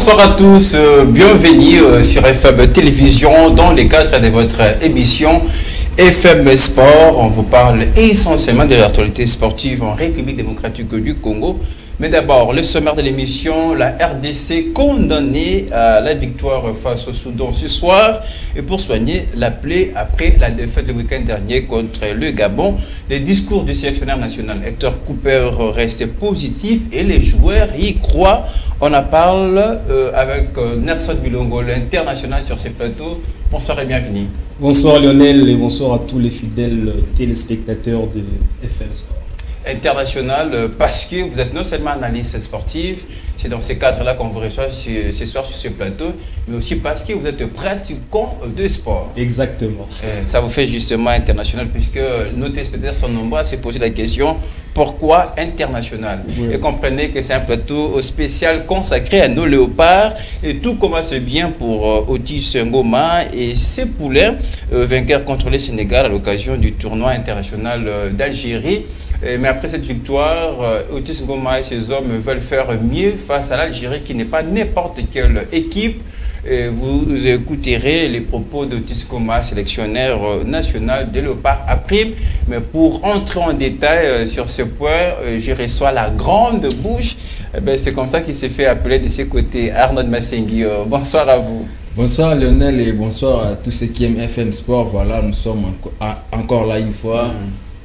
Bonsoir à tous, bienvenue sur FM Télévision dans le cadre de votre émission FM Sport. On vous parle essentiellement de l'actualité sportive en République démocratique du Congo. Mais d'abord, le sommaire de l'émission, la RDC condamnée à la victoire face au Soudan ce soir et pour soigner la plaie après la défaite le week-end dernier contre le Gabon. Les discours du sélectionneur national Hector Cooper restent positifs et les joueurs y croient. On en parle avec Nelson Bilongo, l'international sur ces plateaux. Bonsoir et bienvenue. Bonsoir Lionel et bonsoir à tous les fidèles téléspectateurs de FM Sport. International parce que vous êtes non seulement analyste sportif, c'est dans ces cadres-là qu'on vous reçoit ce soir sur ce plateau, mais aussi parce que vous êtes pratiquant de sport. Exactement. Ça vous fait justement international puisque nos téléspectateurs sont nombreux à se poser la question pourquoi international. Oui. Et comprenez que c'est un plateau spécial consacré à nos léopards et tout commence bien pour Otis Ngoma et ses poulains vainqueurs contre le Sénégal à l'occasion du tournoi international d'Algérie. Mais après cette victoire, Otis Ngoma et ses hommes veulent faire mieux face à l'Algérie qui n'est pas n'importe quelle équipe. Et vous écouterez les propos d'Otis Ngoma, sélectionneur national de Léopard à Prime. Mais pour entrer en détail sur ce point, je reçois la grande bouche. C'est comme ça qu'il s'est fait appeler de ses côtés, Arnaud Massengui. Bonsoir à vous. Bonsoir Lionel et bonsoir à tous ceux qui aiment FM Sport. Voilà, nous sommes encore là une fois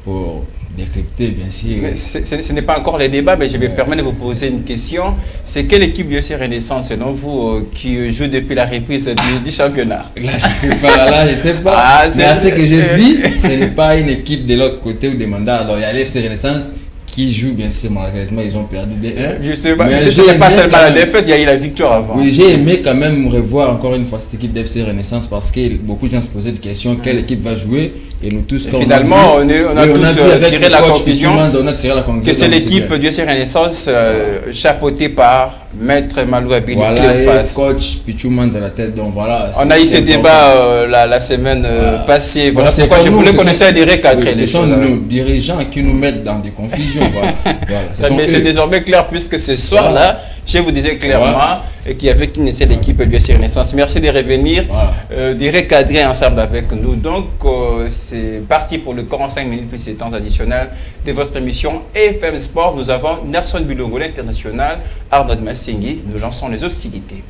pour décrypter, bien sûr. Mais ce n'est pas encore les débats, mais je vais permettre de vous poser une question. C'est quelle équipe de l'USC Renaissance, selon vous, qui joue depuis la reprise du championnat? Là, je ne sais pas. Là, je ne sais pas. Mais à ce que je vis, ce n'est pas une équipe de l'autre côté ou des mandats. Alors, il y a l'USC Renaissance qui joue, bien sûr, malheureusement, ils ont perdu des 1. Justement, mais ce n'est pas seulement la défaite, il y a eu la victoire avant. Oui, j'ai aimé quand même revoir encore une fois cette équipe d'FC Renaissance parce que beaucoup de gens se posaient des questions, quelle équipe va jouer et nous tous, finalement, on a tous tiré la conclusion que c'est l'équipe du FC Renaissance chapeautée par Maître Malou Abili. Voilà, et coach Pichouman à la tête, donc voilà. On a eu ce débat la semaine passée, voilà pourquoi je voulais qu'on essaie de recadrer les choses. Ce sont nos dirigeants qui nous mettent dans des confusions. Mais c'est désormais clair puisque ce soir-là, je vous disais clairement qu'il y avait qu'une seule équipe du FC Renaissance. Merci de revenir, de recadrer ensemble avec nous. Donc, c'est parti pour le 45 minutes plus ces temps additionnels de votre émission FM Sport. Nous avons Nelson Bilongo, l'international, Arnaud Massengui. Nous lançons les hostilités.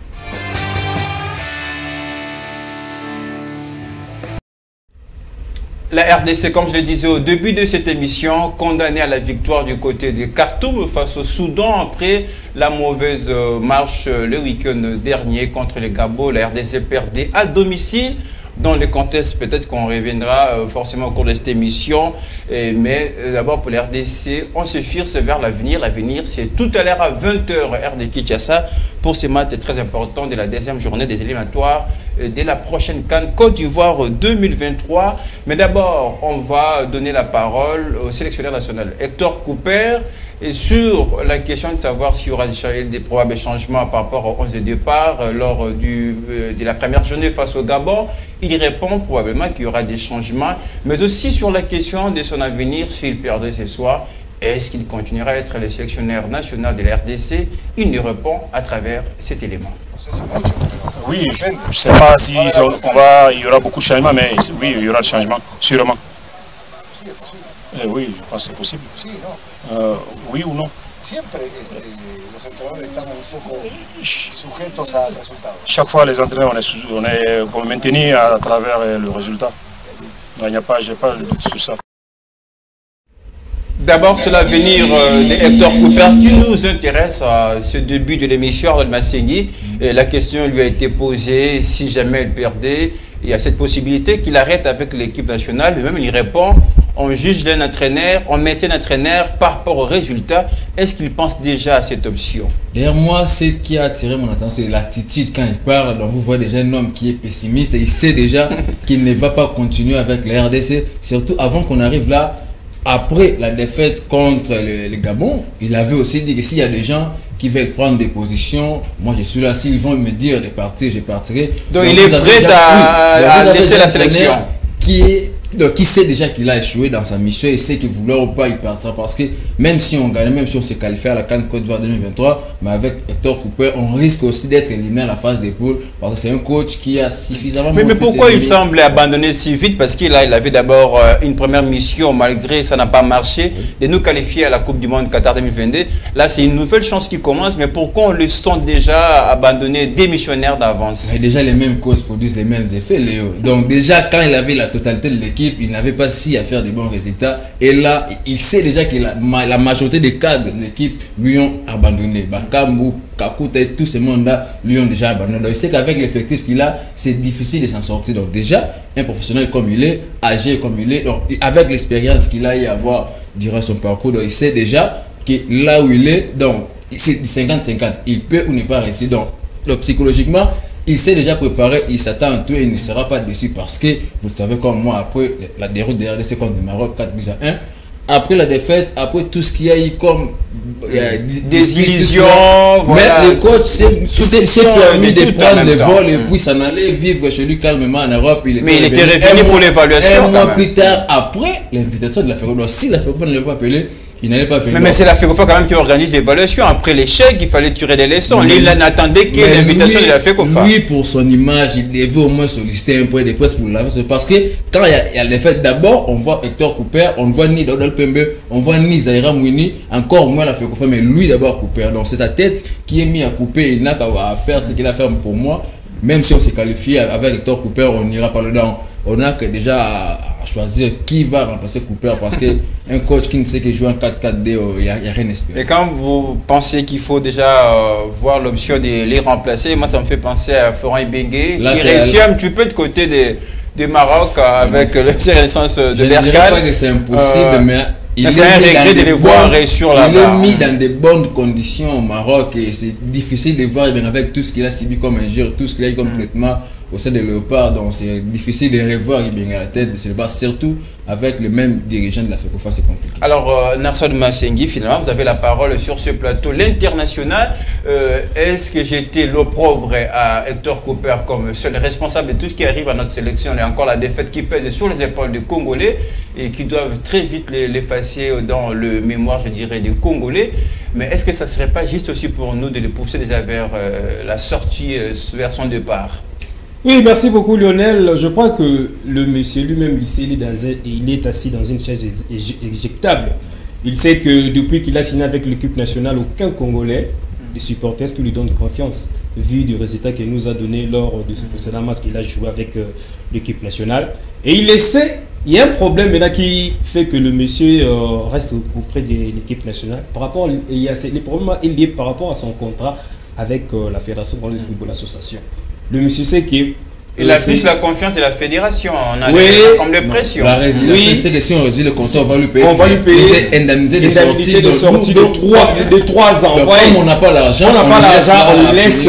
La RDC, comme je le disais au début de cette émission, condamnée à la victoire du côté de Khartoum face au Soudan après la mauvaise marche le week-end dernier contre le Gabon. La RDC perdait à domicile. Dans le contexte, peut-être qu'on reviendra forcément au cours de cette émission. Mais d'abord, pour la RDC, on se fixe vers l'avenir. L'avenir, c'est tout à l'heure à 20h, heure de Kinshasa, pour ce match très important de la deuxième journée des éliminatoires de la prochaine CAN Côte d'Ivoire 2023. Mais d'abord, on va donner la parole au sélectionneur national Hector Cooper. Et sur la question de savoir s'il y aura des probables changements par rapport au 11 de départ lors de la première journée face au Gabon, il répond probablement qu'il y aura des changements, mais aussi sur la question de son avenir s'il perdrait ce soir. Est-ce qu'il continuera à être le sélectionneur national de la RDC? Il nous répond à travers cet élément. Oui, je ne sais pas si il y aura beaucoup de changements, mais oui, il y aura des changements, sûrement. Oui, je pense que c'est possible. Oui ou non? Chaque fois, les entraîneurs, on est maintenus à travers le résultat. Il n'y a pas de doute sur ça. D'abord, c'est l'avenir de Hector Cooper qui nous intéresse à ce début de l'émission de Massengui. La question lui a été posée si jamais il perdait. Il y a cette possibilité qu'il arrête avec l'équipe nationale. Lui-même, il répond on juge un entraîneur, on maintient un entraîneur par rapport au résultat. Est-ce qu'il pense déjà à cette option? D'ailleurs, moi, ce qui a attiré mon attention, c'est l'attitude quand il parle. Donc, vous voyez déjà un homme qui est pessimiste et il sait déjà qu'il ne va pas continuer avec la RDC. Surtout avant qu'on arrive là, après la défaite contre le Gabon, il avait aussi dit que s'il y a des gens qui veulent prendre des positions, moi je suis là, s'ils vont me dire de partir, je partirai. Donc il est prêt à laisser la sélection. Qui est Donc, qui sait déjà qu'il a échoué dans sa mission et sait qu'il vouloir ou pas il partira parce que même si on gagne, même si on s'est qualifié à la CAN Côte d'Ivoire 2023, mais avec Hector Cooper, on risque aussi d'être éliminé à la phase des poules parce que c'est un coach qui a suffisamment. Mais pourquoi il semble abandonner si vite? Parce qu'il avait d'abord une première mission, malgré ça n'a pas marché, de nous qualifier à la Coupe du Monde Qatar 2022. Là, c'est une nouvelle chance qui commence, mais pourquoi on le sent déjà abandonné, démissionnaire d'avance? Déjà, les mêmes causes produisent les mêmes effets, Léo. Donc déjà, quand il avait la totalité de l'équipe, il n'avait pas si à faire de bons résultats. Et là, il sait déjà que la majorité des cadres de l'équipe lui ont abandonné. Bakambu, Kakuta et tous ces mondes-là lui ont déjà abandonné. Donc il sait qu'avec l'effectif qu'il a, c'est difficile de s'en sortir. Donc déjà, un professionnel comme il est, âgé comme il est, donc avec l'expérience qu'il a eu à avoir durant son parcours, donc il sait déjà que là où il est, donc c'est 50-50. Il peut ou ne pas réussir. Donc psychologiquement, il s'est déjà préparé, il s'attend à tout et il ne sera pas déçu parce que, vous le savez comme moi, après la déroute de RDC contre le Maroc, 4-1, après la défaite, après tout ce qu'il y a eu comme désillusion, voilà. Mais le coach s'est permis de prendre le vol et puis s'en aller vivre chez lui calmement en Europe. Mais il était revenu pour l'évaluation. Un mois plus tard, après l'invitation de la FECOFA, si la FECOFA ne l'avait pas appelé, il n'allait pas venir. Mais c'est la FECOFA quand même qui organise l'évaluation. Après l'échec, il fallait tirer des leçons. Il n'attendait que l'invitation de la FECOFA. Lui, pour son image, il devait au moins solliciter un point de presse pour la faire. Parce que quand il y a les fêtes, d'abord, on voit Hector Cooper, on ne voit ni Dodol Pembe, on voit ni Zaira Mouini, encore moins la FECOFA, mais lui d'abord Cooper. Donc c'est sa tête qui est mise à couper. Il n'a qu'à faire ce qu'il a fait pour moi. Même si on s'est qualifié avec Hector Cooper, on n'ira pas dedans. On a que déjà à choisir qui va remplacer Cooper parce qu'un coach qui ne sait que jouer en 4-4-2, il n'y a rien à espérer. Et quand vous pensez qu'il faut déjà voir l'option de les remplacer, moi ça me fait penser à Florent Ibenge qui réussit un petit peu de côté des Maroc avec le renaissance de Berkane. Je ne dirais pas que c'est impossible, mais c'est un regret de les voir sur la barre. Il est mis dans de bonnes conditions au Maroc et c'est difficile de voir avec tout ce qu'il a subi comme injure, tout ce qu'il a eu comme traitement au sein de Léopard, donc c'est difficile de revoir à la tête de ce débat, surtout avec le même dirigeant de la FECOFA, c'est compliqué. Alors, Narsot Massengi, finalement, vous avez la parole sur ce plateau. L'international, est-ce que j'étais l'opprobre à Hector Cooper comme seul responsable de tout ce qui arrive à notre sélection et encore la défaite qui pèse sur les épaules des Congolais et qui doivent très vite l'effacer dans le mémoire, je dirais, des Congolais. Mais est-ce que ça ne serait pas juste aussi pour nous de le pousser déjà vers la sortie, vers son départ? Oui, merci beaucoup Lionel. Je crois que le monsieur lui-même, il est assis dans une chaise éjectable. Il sait que depuis qu'il a signé avec l'équipe nationale, aucun Congolais, les supporters, qui lui donnent confiance, vu du résultat qu'il nous a donné lors de ce précédent match qu'il a joué avec l'équipe nationale. Et il essaie, il y a un problème maintenant qui fait que le monsieur reste auprès de l'équipe nationale. Par rapport, il y a les problèmes liés par rapport à son contrat avec la Fédération de football association. Le monsieur sait qu'il il a plus la confiance de la fédération. On a comme des pressions. La résiliation, c'est que si on résilie le contrat, on va lui payer. On va lui payer indemnité de sortie de 3 ans. Donc, comme on n'a pas l'argent, on laisse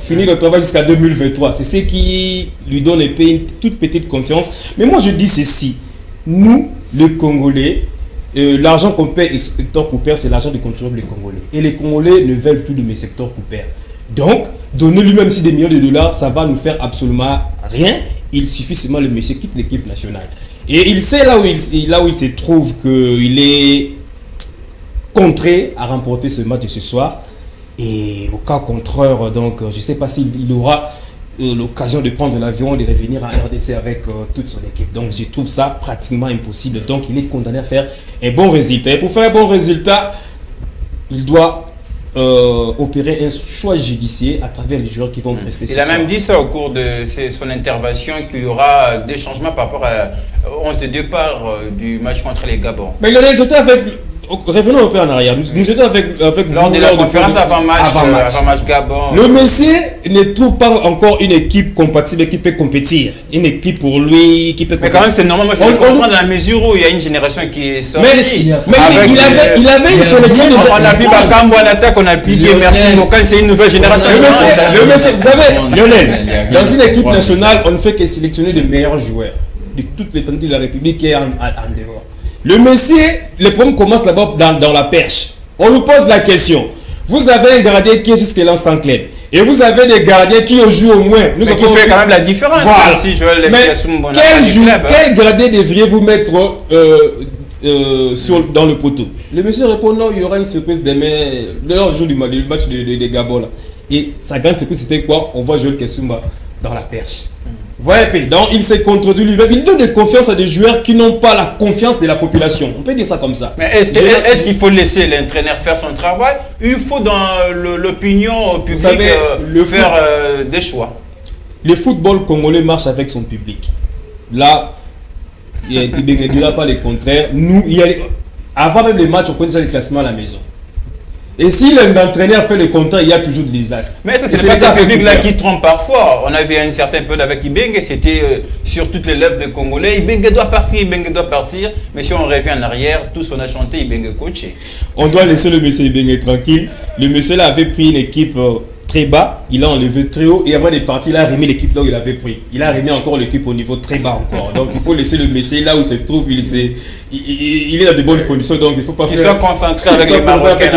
finir le travail jusqu'à 2023. C'est ce qui lui donne une toute petite confiance. Mais moi, je dis ceci. Nous, les Congolais, l'argent qu'on paie Hector Cooper, c'est l'argent du contribuable congolais. Et les Congolais ne veulent plus de mes Hector Cooper. Donc, donner lui-même si des millions de dollars, ça va nous faire absolument rien. Il suffit seulement le monsieur quitte l'équipe nationale. Et il sait là où il se trouve qu'il est contré à remporter ce match de ce soir. Et au cas contraire, donc, je ne sais pas s'il aura l'occasion de prendre l'avion et de revenir à RDC avec toute son équipe. Donc, je trouve ça pratiquement impossible. Donc, il est condamné à faire un bon résultat. Et pour faire un bon résultat, il doit opérer un choix judiciaire à travers les joueurs qui vont rester. Il a même dit ça au cours de son intervention qu'il y aura des changements par rapport à 11 de départ du match contre les Gabon. Mais Lionel, j'étais avec... Revenons un peu en arrière. Nous étions avec lors de la conférence avant-match Gabon. Le monsieur ne trouve pas encore une équipe compatible qui peut compétir. Une équipe pour lui qui peut compétir. Mais quand même, c'est normal. Moi, je comprends dans la mesure où il y a une génération qui est sortie. Mais il avait une sélection déjà. On a vu Bakambu en attaque, on a plié Merci Mokan, c'est une nouvelle génération. Le monsieur, vous savez, Lionel, dans une équipe nationale, on ne fait que sélectionner les meilleurs joueurs de toute l'étendue de la République et en dehors. Le monsieur, le problème commence d'abord dans la perche. On nous pose la question. Vous avez un gradé qui est jusque-là sans club. Et vous avez des gardiens qui jouent au moins. Nous avons fait quand même la différence. Voilà. Si mais quel gardien devriez-vous mettre dans le poteau? Le monsieur répond non, il y aura une surprise demain, le jour du match de Gabon. Là. Et sa grande surprise, c'était quoi? On voit Joël Kessoumba dans la perche. Voyez, donc il s'est contredit lui-même. Il donne de confiance à des joueurs qui n'ont pas la confiance de la population. On peut dire ça comme ça. Mais est-ce qu'il faut laisser l'entraîneur faire son travail? Il faut dans l'opinion publique faire des choix. Le football congolais marche avec son public. Là, il ne dira pas le contraire. Nous, avant même les matchs, on connaît déjà les classements à la maison. Et si l'entraîneur fait le contrat, il y a toujours des désastres. Mais ça, c'est pas ce public-là qui trompe parfois. On avait un certain peu avec Ibenge, c'était sur toutes les lèvres des Congolais. Ibenge doit partir, Ibenge doit partir. Mais si on revient en arrière, tous on a chanté Ibenge coaché. On doit laisser le monsieur Ibenge tranquille. Le monsieur là avait pris une équipe très bas, il a enlevé très haut et avant de partir, il a remis l'équipe là où il avait pris. Il a remis encore l'équipe au niveau très bas encore. Donc il faut laisser le monsieur là où il se trouve, il est dans de bonnes conditions. Donc il faut pas faire. Ils sont concentrés avec les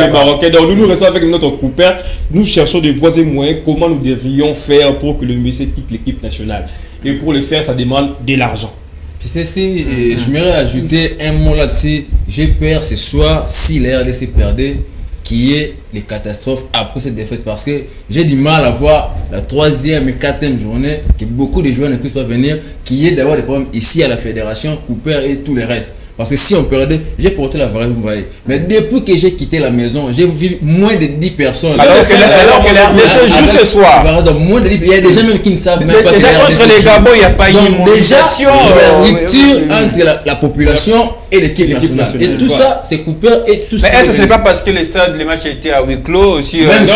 Marocains. Donc nous restons avec notre coupeur. Nous cherchons de voies et moyens comment nous devrions faire pour que le monsieur quitte l'équipe nationale. Et pour le faire, ça demande de l'argent. Tu sais, si j'aimerais ajouter un mot là-dessus, j'ai peur ce soir si la RDC perdait, qui est les catastrophes après cette défaite, parce que j'ai du mal à voir la 3e et 4e journée que beaucoup de joueurs ne puissent pas venir, qui est d'avoir des problèmes ici à la fédération, Cooper et tout le reste. Parce que si on perdait, j'ai porté la vraie, vous voyez. Mais depuis que j'ai quitté la maison, j'ai vu moins de 10 personnes. Alors que la RDC joue ce soir. Moins de 10, il y a des gens même qui ne savent même pas. Déjà contre les Gabons, il n'y a pas eu une mobilisation. Il y a une rupture entre la population et l'équipe nationale. Et tout ça, c'est Cooper et tout ça. Mais est-ce que ce n'est pas parce que les matchs étaient à huis clos aussi? Même si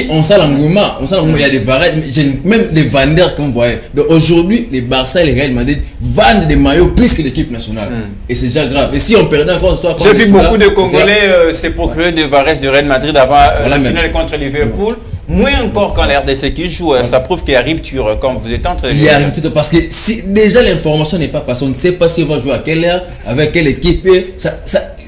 on sent l'engouement. Il y a des varietés, même les vendeurs qu'on voyait. Donc aujourd'hui, les Barça et les Real Madrid vendent des maillots plus que l'équipe nationale. Et c'est déjà grave. Et si on perdait encore ce soir, j'ai vu beaucoup de Congolais se procurer des Varese de Real Madrid avant la finale contre Liverpool. Moins encore quand la RDC qui joue, ça prouve qu'il y a rupture, comme vous êtes en train de dire. Il y a rupture parce que si déjà l'information n'est pas passée, on ne sait pas si on va jouer à quelle heure, avec quelle équipe.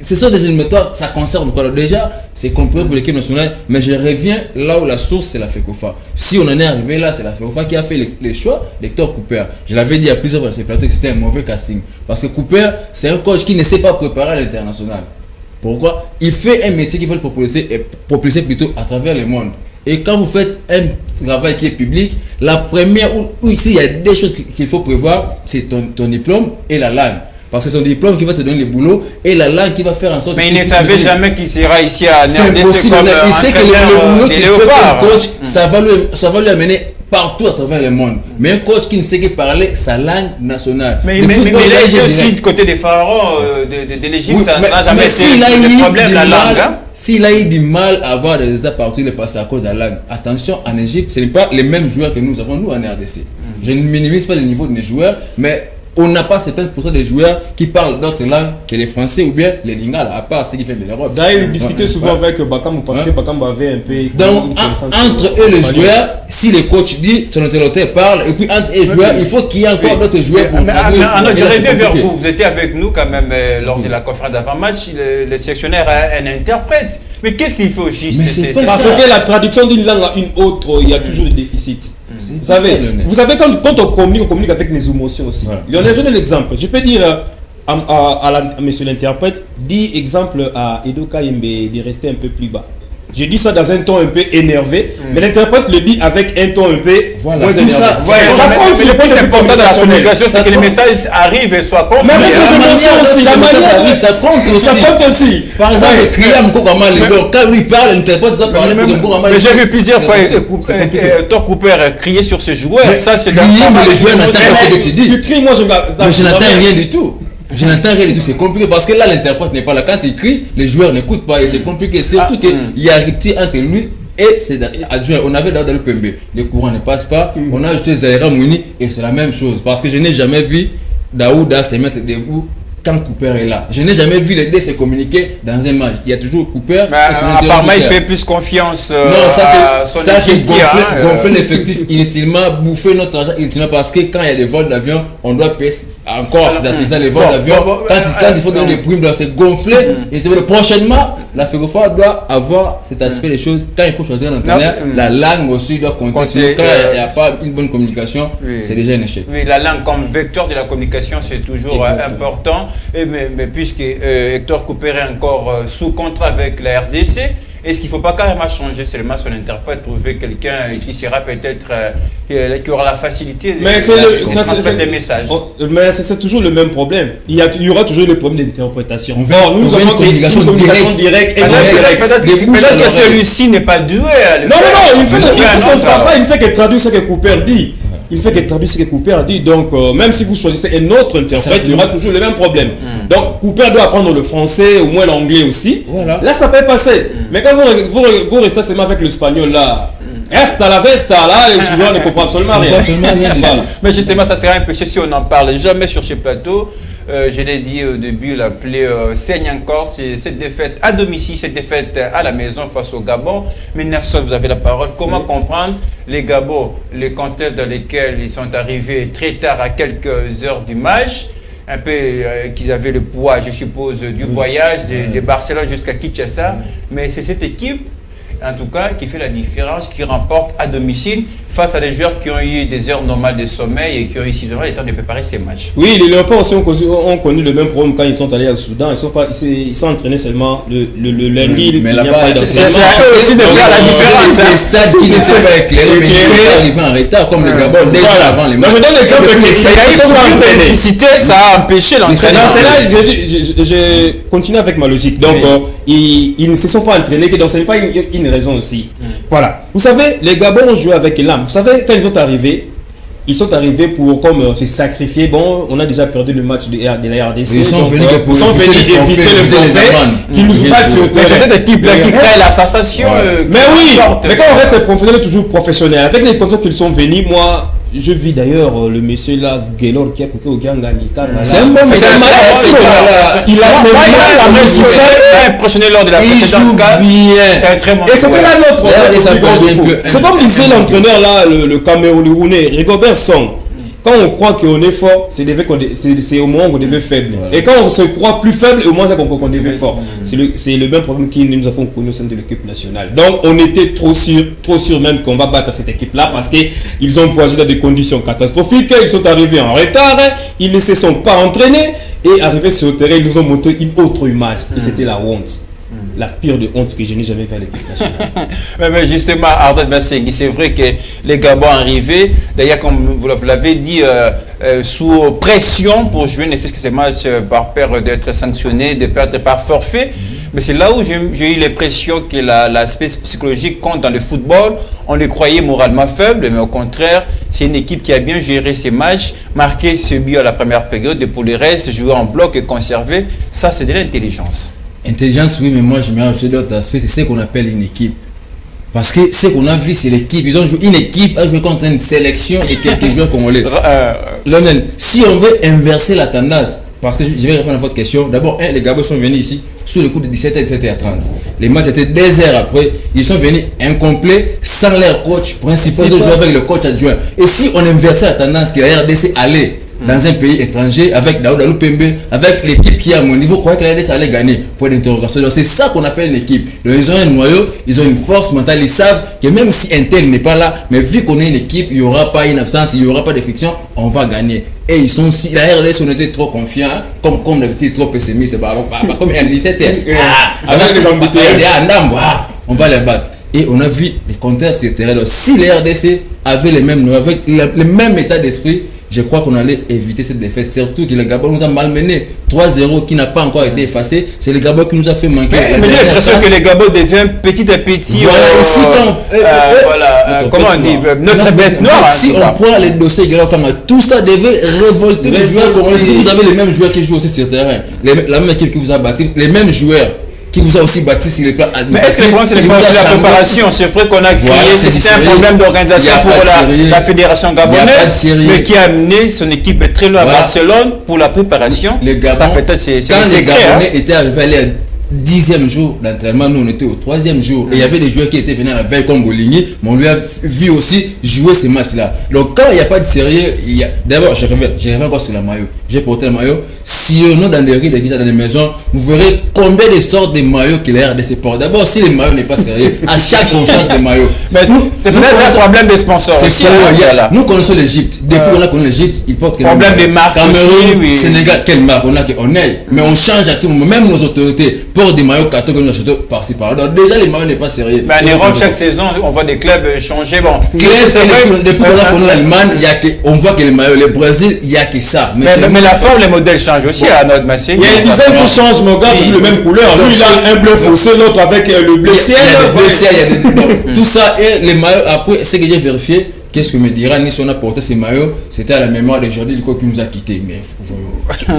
Ce sont des éliminatoires, ça concerne quoi. Déjà, c'est compris pour l'équipe nationale, mais je reviens là où la source, c'est la FECOFA. Si on en est arrivé là, c'est la FECOFA qui a fait les choix d'Hector Cooper. Je l'avais dit à plusieurs fois sur ces plateaux que c'était un mauvais casting. Parce que Cooper, c'est un coach qui ne sait pas préparer à l'international. Pourquoi? Il fait un métier qu'il faut propulser plutôt à travers le monde. Et quand vous faites un travail qui est public, la première, où ici il y a des choses qu'il faut prévoir, c'est ton diplôme et la langue. Parce que c'est son diplôme qui va te donner le boulot et la langue qui va faire en sorte que... Mais il ne savait jamais qu'il sera ici à RDC comme il sait que le boulot qu'il fait comme coach, ça va lui amener partout à travers le monde. Mais un coach qui ne sait que parler sa langue nationale. Mais il a été aussi du côté des pharaons de l'Égypte, ça n'a jamais été un problème, la langue. S'il a eu du mal à avoir des résultats partout, il est passé à cause de la langue. Attention, en Égypte, ce n'est pas les mêmes joueurs que nous avons, nous, en RDC. Je ne minimise pas le niveau de mes joueurs, mais on n'a pas 70% des joueurs qui parlent d'autres langues que les Français ou bien les Lingala, à part ceux qui viennent de l'Europe. D'ailleurs, il discutait souvent avec Bakambu parce que Bakambu avait un peu... Donc, entre eux, les joueurs, si le coach dit, son interlocuteur parle, et puis entre eux, les joueurs, il faut qu'il y ait encore d'autres joueurs pour traduire. Je reviens vers vous. Vous étiez avec nous quand même lors de la conférence d'avant-match. Le sectionnaire a un interprète. Mais qu'est-ce qu'il faut juste? Parce que la traduction d'une langue à une autre, il y a toujours des déficits. Vous savez quand on communique avec les émotions aussi. Voilà. Je donne l'exemple. Je peux dire à monsieur l'interprète, dis exemple à Edo Kayembe de rester un peu plus bas. Je dis ça dans un ton un peu énervé, mais l'interprète le dit avec un ton un peu moins énervé. Mais le plus important dans la communication, c'est que les messages arrivent et soient compris. Mais avec les émotions aussi, la manière ça compte aussi. Par exemple, crier à Mkokama, quand lui parle, l'interprète doit parler pour Mkokama. Mais j'ai vu plusieurs fois Hector Cooper crier sur ce joueur. Ça, c'est dans le joueur n'entend pas ce que tu dis. Tu cries, moi je n'entends rien du tout. Je n'entends rien du tout, c'est compliqué parce que là l'interprète n'est pas là. Quand il crie, les joueurs n'écoutent pas et c'est compliqué. Surtout qu'il y a un rupture entre lui et ses adjoints. On avait dans le PMB, le courant ne passe pas. On a ajouté Zahira Mouni et c'est la même chose. Parce que je n'ai jamais vu Daouda se mettre debout quand Cooper est là. Je n'ai jamais vu les deux se communiquer dans un match. Il y a toujours Cooper. Apparemment, il fait plus confiance à son équipe. Gonfler l'effectif inutilement, bouffer notre argent inutilement parce que quand il y a des vols d'avion, on doit payer encore. C'est ça, les vols d'avion. Quand il faut donner des primes, c'est gonfler. Et prochainement, la FECOFA doit avoir cet aspect des choses. Quand il faut choisir un entraîneur, la langue aussi doit compter. Quand il n'y a pas une bonne communication, c'est déjà un échec. Oui, la langue comme vecteur de la communication, c'est toujours important. Mais puisque Hector Cooper est encore sous contrat avec la RDC, est-ce qu'il ne faut pas carrément changer seulement son interprète, trouver quelqu'un qui sera peut-être, qui aura la facilité de transmettre des messages? Mais c'est toujours le même problème. Il y aura toujours le problème d'interprétation. Nous avons une communication directe et indirecte. Peut-être que celui-ci n'est pas doué. Non, il fait son travail, il ne fait que traduire ce que Cooper dit. Il fait que traduire ce que Cooper dit. Donc, même si vous choisissez un autre interprète, il y aura toujours le même problème. Donc, Cooper doit apprendre le français, au moins l'anglais aussi. Voilà. Là, ça peut passer. Mais quand vous restez seulement avec l'espagnol là, Esta la vesta, là, les joueurs ne comprennent absolument rien. Mais justement, ça serait un péché si on n'en parle jamais sur ce plateau. Je l'ai dit au début, la plaie saigne encore. Cette défaite à domicile, cette défaite à la maison face au Gabon. Mais Nelson, vous avez la parole. Comment comprendre les Gabons, les contextes dans lesquels ils sont arrivés très tard, à quelques heures du match, un peu qu'ils avaient le poids, je suppose, du voyage de Barcelone jusqu'à Kinshasa. Mais c'est cette équipe, en tout cas, qui fait la différence, qui remporte à domicile face à des joueurs qui ont eu des heures normales de sommeil et qui ont eu suffisamment le temps de préparer ces matchs. Oui, les Léopards aussi ont connu le même problème quand ils sont allés au Soudan. Ils sont entraînés seulement le lundi. Mais là-bas, c'est aussi de faire la différence. Les stades qui ne sont pas éclairés, mais qui sont arrivés en retard, comme le Gabon, déjà avant les matchs. Je donne l'exemple que ça a empêché l'entraînement. C'est là, je continue avec ma logique. Donc, ils ne se sont pas entraînés, donc ce n'est pas une raison aussi. Voilà. Vous savez, les Gabons ont joué avec l'âme. Vous savez, quand ils sont arrivés pour comme se sacrifier. Bon, on a déjà perdu le match de la RDC. Ils sont venus éviter le forfait qui nous battent sur le terrain. C'est cette équipe-là qui crée la sensation. Mais oui, mais quand on reste professionnel, toujours professionnel. Avec les conditions qu'ils sont venus, moi, je vis d'ailleurs le monsieur là, Gaylor, qui a coupé au Gangani. C'est un bon monsieur. Il a fait impressionné lors de la précédente CAN. C'est un très bon. Et c'était là notre c'est comme disait l'entraîneur là, le Camerounais, Rigobert Song. Quand on croit qu'on est fort, c'est au moment où on devient faible. Voilà. Et quand on se croit plus faible, au moins qu'on devient fort. C'est le même problème que nous avons connu au sein de l'équipe nationale. Donc on était trop sûr même qu'on va battre cette équipe-là parce qu'ils ont voyagé dans des conditions catastrophiques, ils sont arrivés en retard, ils ne se sont pas entraînés et arrivés sur le terrain, ils nous ont montré une autre image. Et c'était la honte. La pire de honte que je n'ai jamais fait à l'équipe nationale. mais justement, Arnaud Bassengui, c'est vrai que les Gabons arrivaient, d'ailleurs, comme vous l'avez dit, sous pression pour jouer, ne fait-ce que ces matchs par peur d'être sanctionnés, de perdre par forfait. Mais c'est là où j'ai eu l'impression que l'aspect psychologique compte dans le football. On les croyait moralement faibles, mais au contraire, c'est une équipe qui a bien géré ses matchs, marqué ce but à la première période, et pour le reste, jouer en bloc et conserver, ça c'est de l'intelligence. Intelligence, oui, mais moi je vais rajouter d'autres aspects, c'est ce qu'on appelle une équipe. Parce que ce qu'on a vu, c'est l'équipe. Ils ont joué, une équipe a joué contre une sélection et quelques joueurs congolais. Lionel, si on veut inverser la tendance, parce que je vais répondre à votre question, d'abord, les Gabons sont venus ici sous le coup de 17h, 17h30. Les matchs étaient 2 heures après. Ils sont venus incomplets, sans leur coach principal. Ils ont joué avec le coach adjoint. Et si on inversait la tendance que la RDC allait dans un pays étranger avec Daouda Loupembe, avec l'équipe qui est à mon niveau, croyez que la RDC allait gagner. Point d'interrogation. Donc c'est ça qu'on appelle une équipe. Donc, ils ont un noyau, ils ont une force mentale, ils savent que même si un tel n'est pas là, mais vu qu'on est une équipe, il n'y aura pas une absence, il n'y aura pas de friction, on va gagner. Et ils sont si la RDC, on était trop confiants, comme d'habitude trop pessimiste, comme un 17 avec les embouteillages, on va les battre. Et on a vu les compteurs sur le terrain. Donc si les RDC avaient les mêmes, avec le même état d'esprit, je crois qu'on allait éviter cette défaite. Surtout que le Gabon nous a malmené. 3-0 qui n'a pas encore été effacé. C'est le Gabon qui nous a fait manquer. Mais j'ai l'impression que le Gabon devient petit à petit. Voilà, comment on dit, notre bête noire. Si on prend les dossiers, tout ça devait révolter les joueurs. Si vous avez les mêmes joueurs qui jouent aussi sur le terrain, la même équipe qui vous a battu, les mêmes joueurs qui vous a aussi bâti sur les plans administratifs. Mais est-ce que le problème c'est la préparation? C'est vrai qu'on a créé, c'est un problème d'organisation pour la fédération gabonaise, mais qui a amené son équipe très loin à Barcelone pour la préparation. Ça peut-être c'est quand les Gabonais étaient arrivés à 10e jour d'entraînement, nous on était au 3e jour. Et il y avait des joueurs qui étaient venus à la veille comme Boligny, mais on lui a vu aussi jouer ces matchs-là. Donc quand il n'y a pas de sérieux, d'abord je reviens encore sur la maillot. j'ai porté le maillot. Sillonnons dans des rues, dans des maisons, vous verrez combien de sortes de maillots que la RDC porte. D'abord, si le maillot n'est pas sérieux, à chaque fois on change de maillot. C'est peut-être un problème des sponsors aussi. Nous connaissons l'Égypte. Depuis qu'on a connu l'Égypte, ils portent quel problème des marques Cameroun, aussi, Sénégal, quelle marque on est. Mais on change à tout moment. Même nos autorités portent des maillots carton que nous achetons par-ci par-là. Donc déjà, les maillots n'est pas sérieux. Mais en Europe, chaque saison, on voit des clubs changer. Bon, depuis qu'on a connu l'Allemagne, on voit que les maillots, le Brésil, il n'y a que ça. Mais la forme, les modèles changent aussi à notre Massé. Il y a un design qui change, mais on garde toujours la même couleur. Lui, il a un bleu foncé, l'autre avec le bleu ciel. Tout ça, et les maillots, après, ce que j'ai vérifié, qu'est-ce que me dira Nice, on a porté ces maillots, c'était à la mémoire de Jordi Luko qui nous a quittés. Mais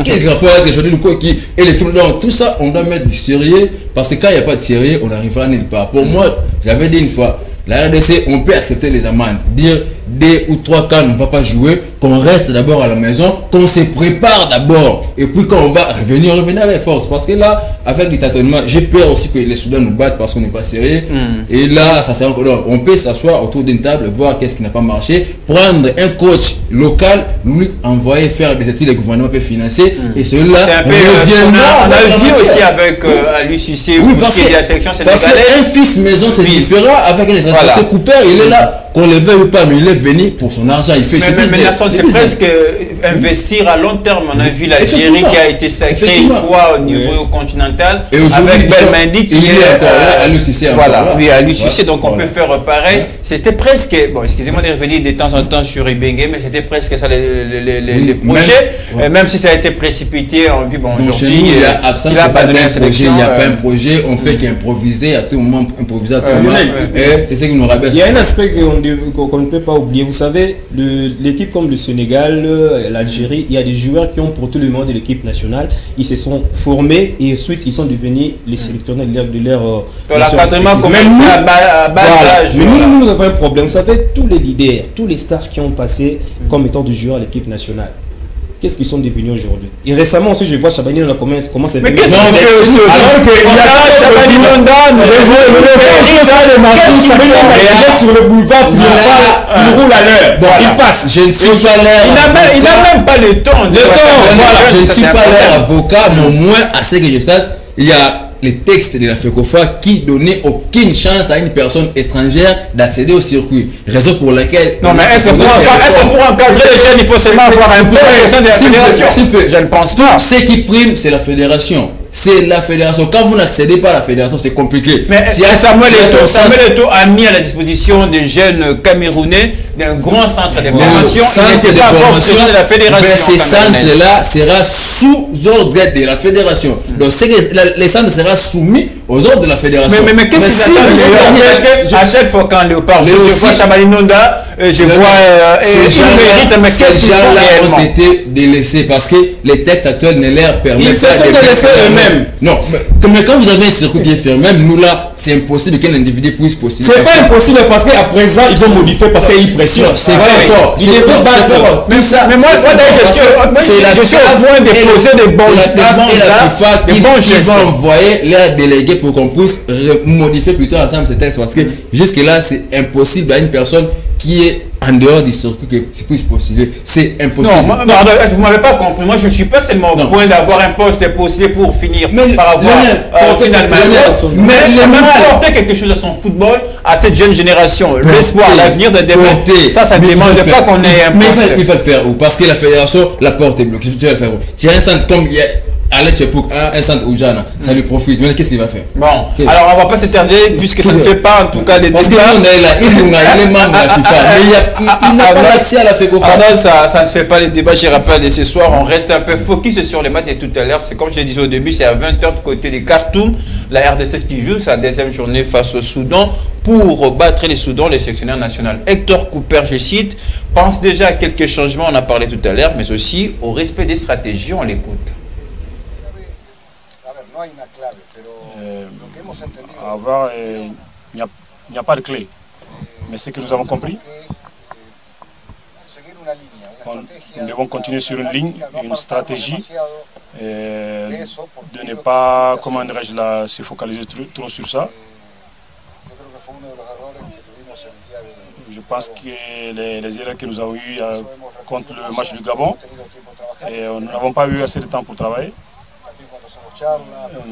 quel rapport avec Jordi Luko qui est l'équipe? Donc tout ça, on doit mettre du sérieux, parce que quand il n'y a pas de sérieux, on n'arrivera nulle part. Pour moi, j'avais dit une fois, la RDC, on peut accepter les amendes, dire 2 ou 3 cas, on ne va pas jouer, qu'on reste d'abord à la maison, qu'on se prépare d'abord, et puis quand on va revenir avec force. Parce que là, avec du tâtonnement, j'ai peur aussi que les Soudanais nous battent parce qu'on n'est pas sérieux. Et là, ça sert encore. On peut s'asseoir autour d'une table, voir qu'est-ce qui n'a pas marché, prendre un coach local, lui envoyer faire des études, le gouvernement peut financer, et celui-là, on a vu aussi avec l'UCC, oui, parce que la sélection sénégalaise. Parce qu'un fils maison, c'est différent avec un étranger. Voilà. Cooper, il est là, qu'on le veuille ou pas, mais il est venu pour son argent, il fait mais c'est presque investir à long terme. On a vu l'Algérie qui a été sacrée une fois au niveau continental, et avec Belmadi qui est encore là, à l'UCC. Voilà, oui, à l'UCC, donc on peut faire pareil. C'était presque, bon, excusez-moi de revenir de temps en temps sur Ibengue, mais c'était presque ça les projets, même si ça a été précipité, on vit, bon, aujourd'hui, il y a absence de projet, il n'y a pas un projet, on fait qu'improviser à tout moment, improviser à tout moment, et c'est ce qui nous rabaisse. Il y a un aspect qu'on ne peut pas oublier, vous savez, l'équipe comme le Sénégal, l'Algérie, il y a des joueurs qui ont porté le nom de l'équipe nationale, ils se sont formés et ensuite ils sont devenus les sélectionneurs de leur l'encadrement commencé à bas âge. Mais nous avons un problème, vous savez, tous les leaders, tous les stars qui ont passé comme étant du joueur à l'équipe nationale, qu'est-ce qu'ils sont devenus aujourd'hui? Et récemment aussi, je vois Chabani, on a commencé à... Mais qu'est-ce qu'on fait aussi? Alors qu'il y a Chabani London, il est sur le boulevard, puis il roule à l'heure. Bon, il passe. Je ne suis pas l'air. Il n'a même pas le temps. Je ne suis pas l'air avocat, mais au moins, à ce que je sache, il y a les textes de la FECOFA qui donnaient aucune chance à une personne étrangère d'accéder au circuit. Raison pour laquelle... Non, mais est-ce que pour encadrer les jeunes, il faut seulement avoir un peu de la fédération? Je ne pense pas. Ce qui prime, c'est la fédération. C'est la fédération. Quand vous n'accédez pas à la fédération, c'est compliqué. Mais Samuel Eto'o a mis à la disposition des jeunes Camerounais d'un grand centre de formation. Il n'était pas encore président de la fédération. Ces centres-là sera sous ordre de la fédération. Donc les centres seront soumis aux ordres de la fédération. Mais qu'est-ce qui s'attend? À chaque fois quand Léopard, je vois Chabani Nonda, je vois ces gens-là ont été délaissés parce que les textes actuels ne leur permettent pas de délaisser eux-mêmes. Non, mais quand vous avez un circuit qui est fermé, même nous là, c'est impossible qu'un individu puisse postuler. C'est pas impossible parce qu'à présent, ils ont modifié parce qu'il y a une pression. C'est pas encore. Il est pas tout ça. Mais moi, je suis au point de poser des bons gestes. C'est la CAF et la FIFA qui vont envoyer leurs délégués pour qu'on puisse modifier plutôt ensemble ces textes parce que jusque-là, c'est impossible à une personne qui est en dehors du circuit qui puisse postuler. C'est impossible. Non, vous ne m'avez pas compris. Moi, je ne suis pas seulement au point d'avoir un poste postulé pour finir par avoir finalement. Mais il a même porter quelque chose à son football, à cette jeune génération. L'espoir, l'avenir de demain. Ça ne demande pas qu'on ait un poste. Il faut le faire où? Parce que la fédération, la porte est bloquée. Tu vas le faire où? Tu as un centre comme Alex Chepouk, un centre Oujana, ça lui profite. Mais qu'est-ce qu'il va faire? Bon, alors on ne va pas s'éterniser puisque ça ne fait pas en tout cas les débats. Parce qu'il est membre de la FIFA, mais il n'a pas accès à la FECOFA. Ça ne fait pas les débats, je rappelle, et ce soir on reste un peu focus sur les matchs de tout à l'heure. C'est comme je l'ai dit au début, c'est à 20h de côté des Khartoum, la RDC qui joue sa deuxième journée face au Soudan pour battre les Soudans, les sélectionneurs nationaux. Hector Cooper, je cite, pense déjà à quelques changements, on a parlé tout à l'heure, mais aussi au respect des stratégies, on l'écoute. Il n'y a pas de clé. Mais ce que nous avons compris, nous devons continuer sur une ligne, une stratégie, de ne pas, comment dirais-je, se focaliser trop sur ça. Je pense que les erreurs que nous avons eues contre le match du Gabon, Et nous n'avons pas eu assez de temps pour travailler.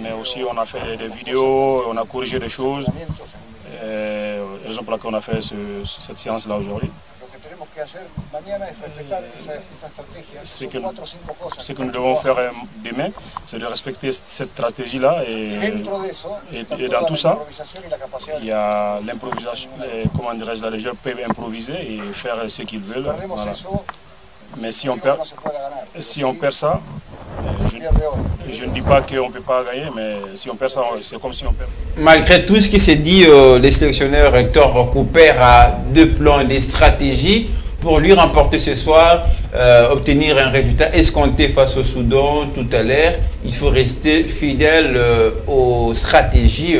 Mais aussi on a fait des vidéos, on a corrigé des choses. Raison pour laquelle on a fait cette séance-là aujourd'hui. Ce que nous devons faire demain, c'est de respecter cette stratégie-là. Et dans tout ça, il y a l'improvisation. Comment dirais-je, les joueurs peuvent improviser et faire ce qu'ils veulent. Voilà. Mais si on perd ça, je ne dis pas qu'on ne peut pas gagner, mais si on perd ça, c'est comme si on perd. Malgré tout ce qui s'est dit, le sélectionneur Hector Cooper a deux plans et des stratégies pour lui remporter ce soir, obtenir un résultat escompté face au Soudan tout à l'heure. Il faut rester fidèle aux stratégies.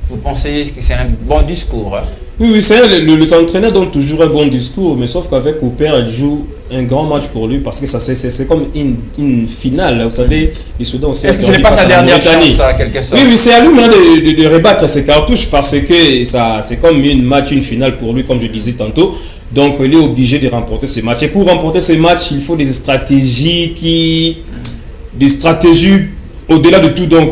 Vous pensez que c'est un bon discours, hein? Oui, c'est les entraîneurs donnent toujours un bon discours, mais sauf qu'avec Cooper, il joue un grand match pour lui parce que c'est comme une finale. Vous savez, les Soudan aussi. Est-ce que ce n'est pas sa dernière chance, ça, quelque sorte? Oui, c'est à lui de rebattre ses cartouches parce que c'est comme une finale pour lui, comme je disais tantôt. Donc, il est obligé de remporter ce match. Et pour remporter ce match, il faut des stratégies au-delà de tout. Donc,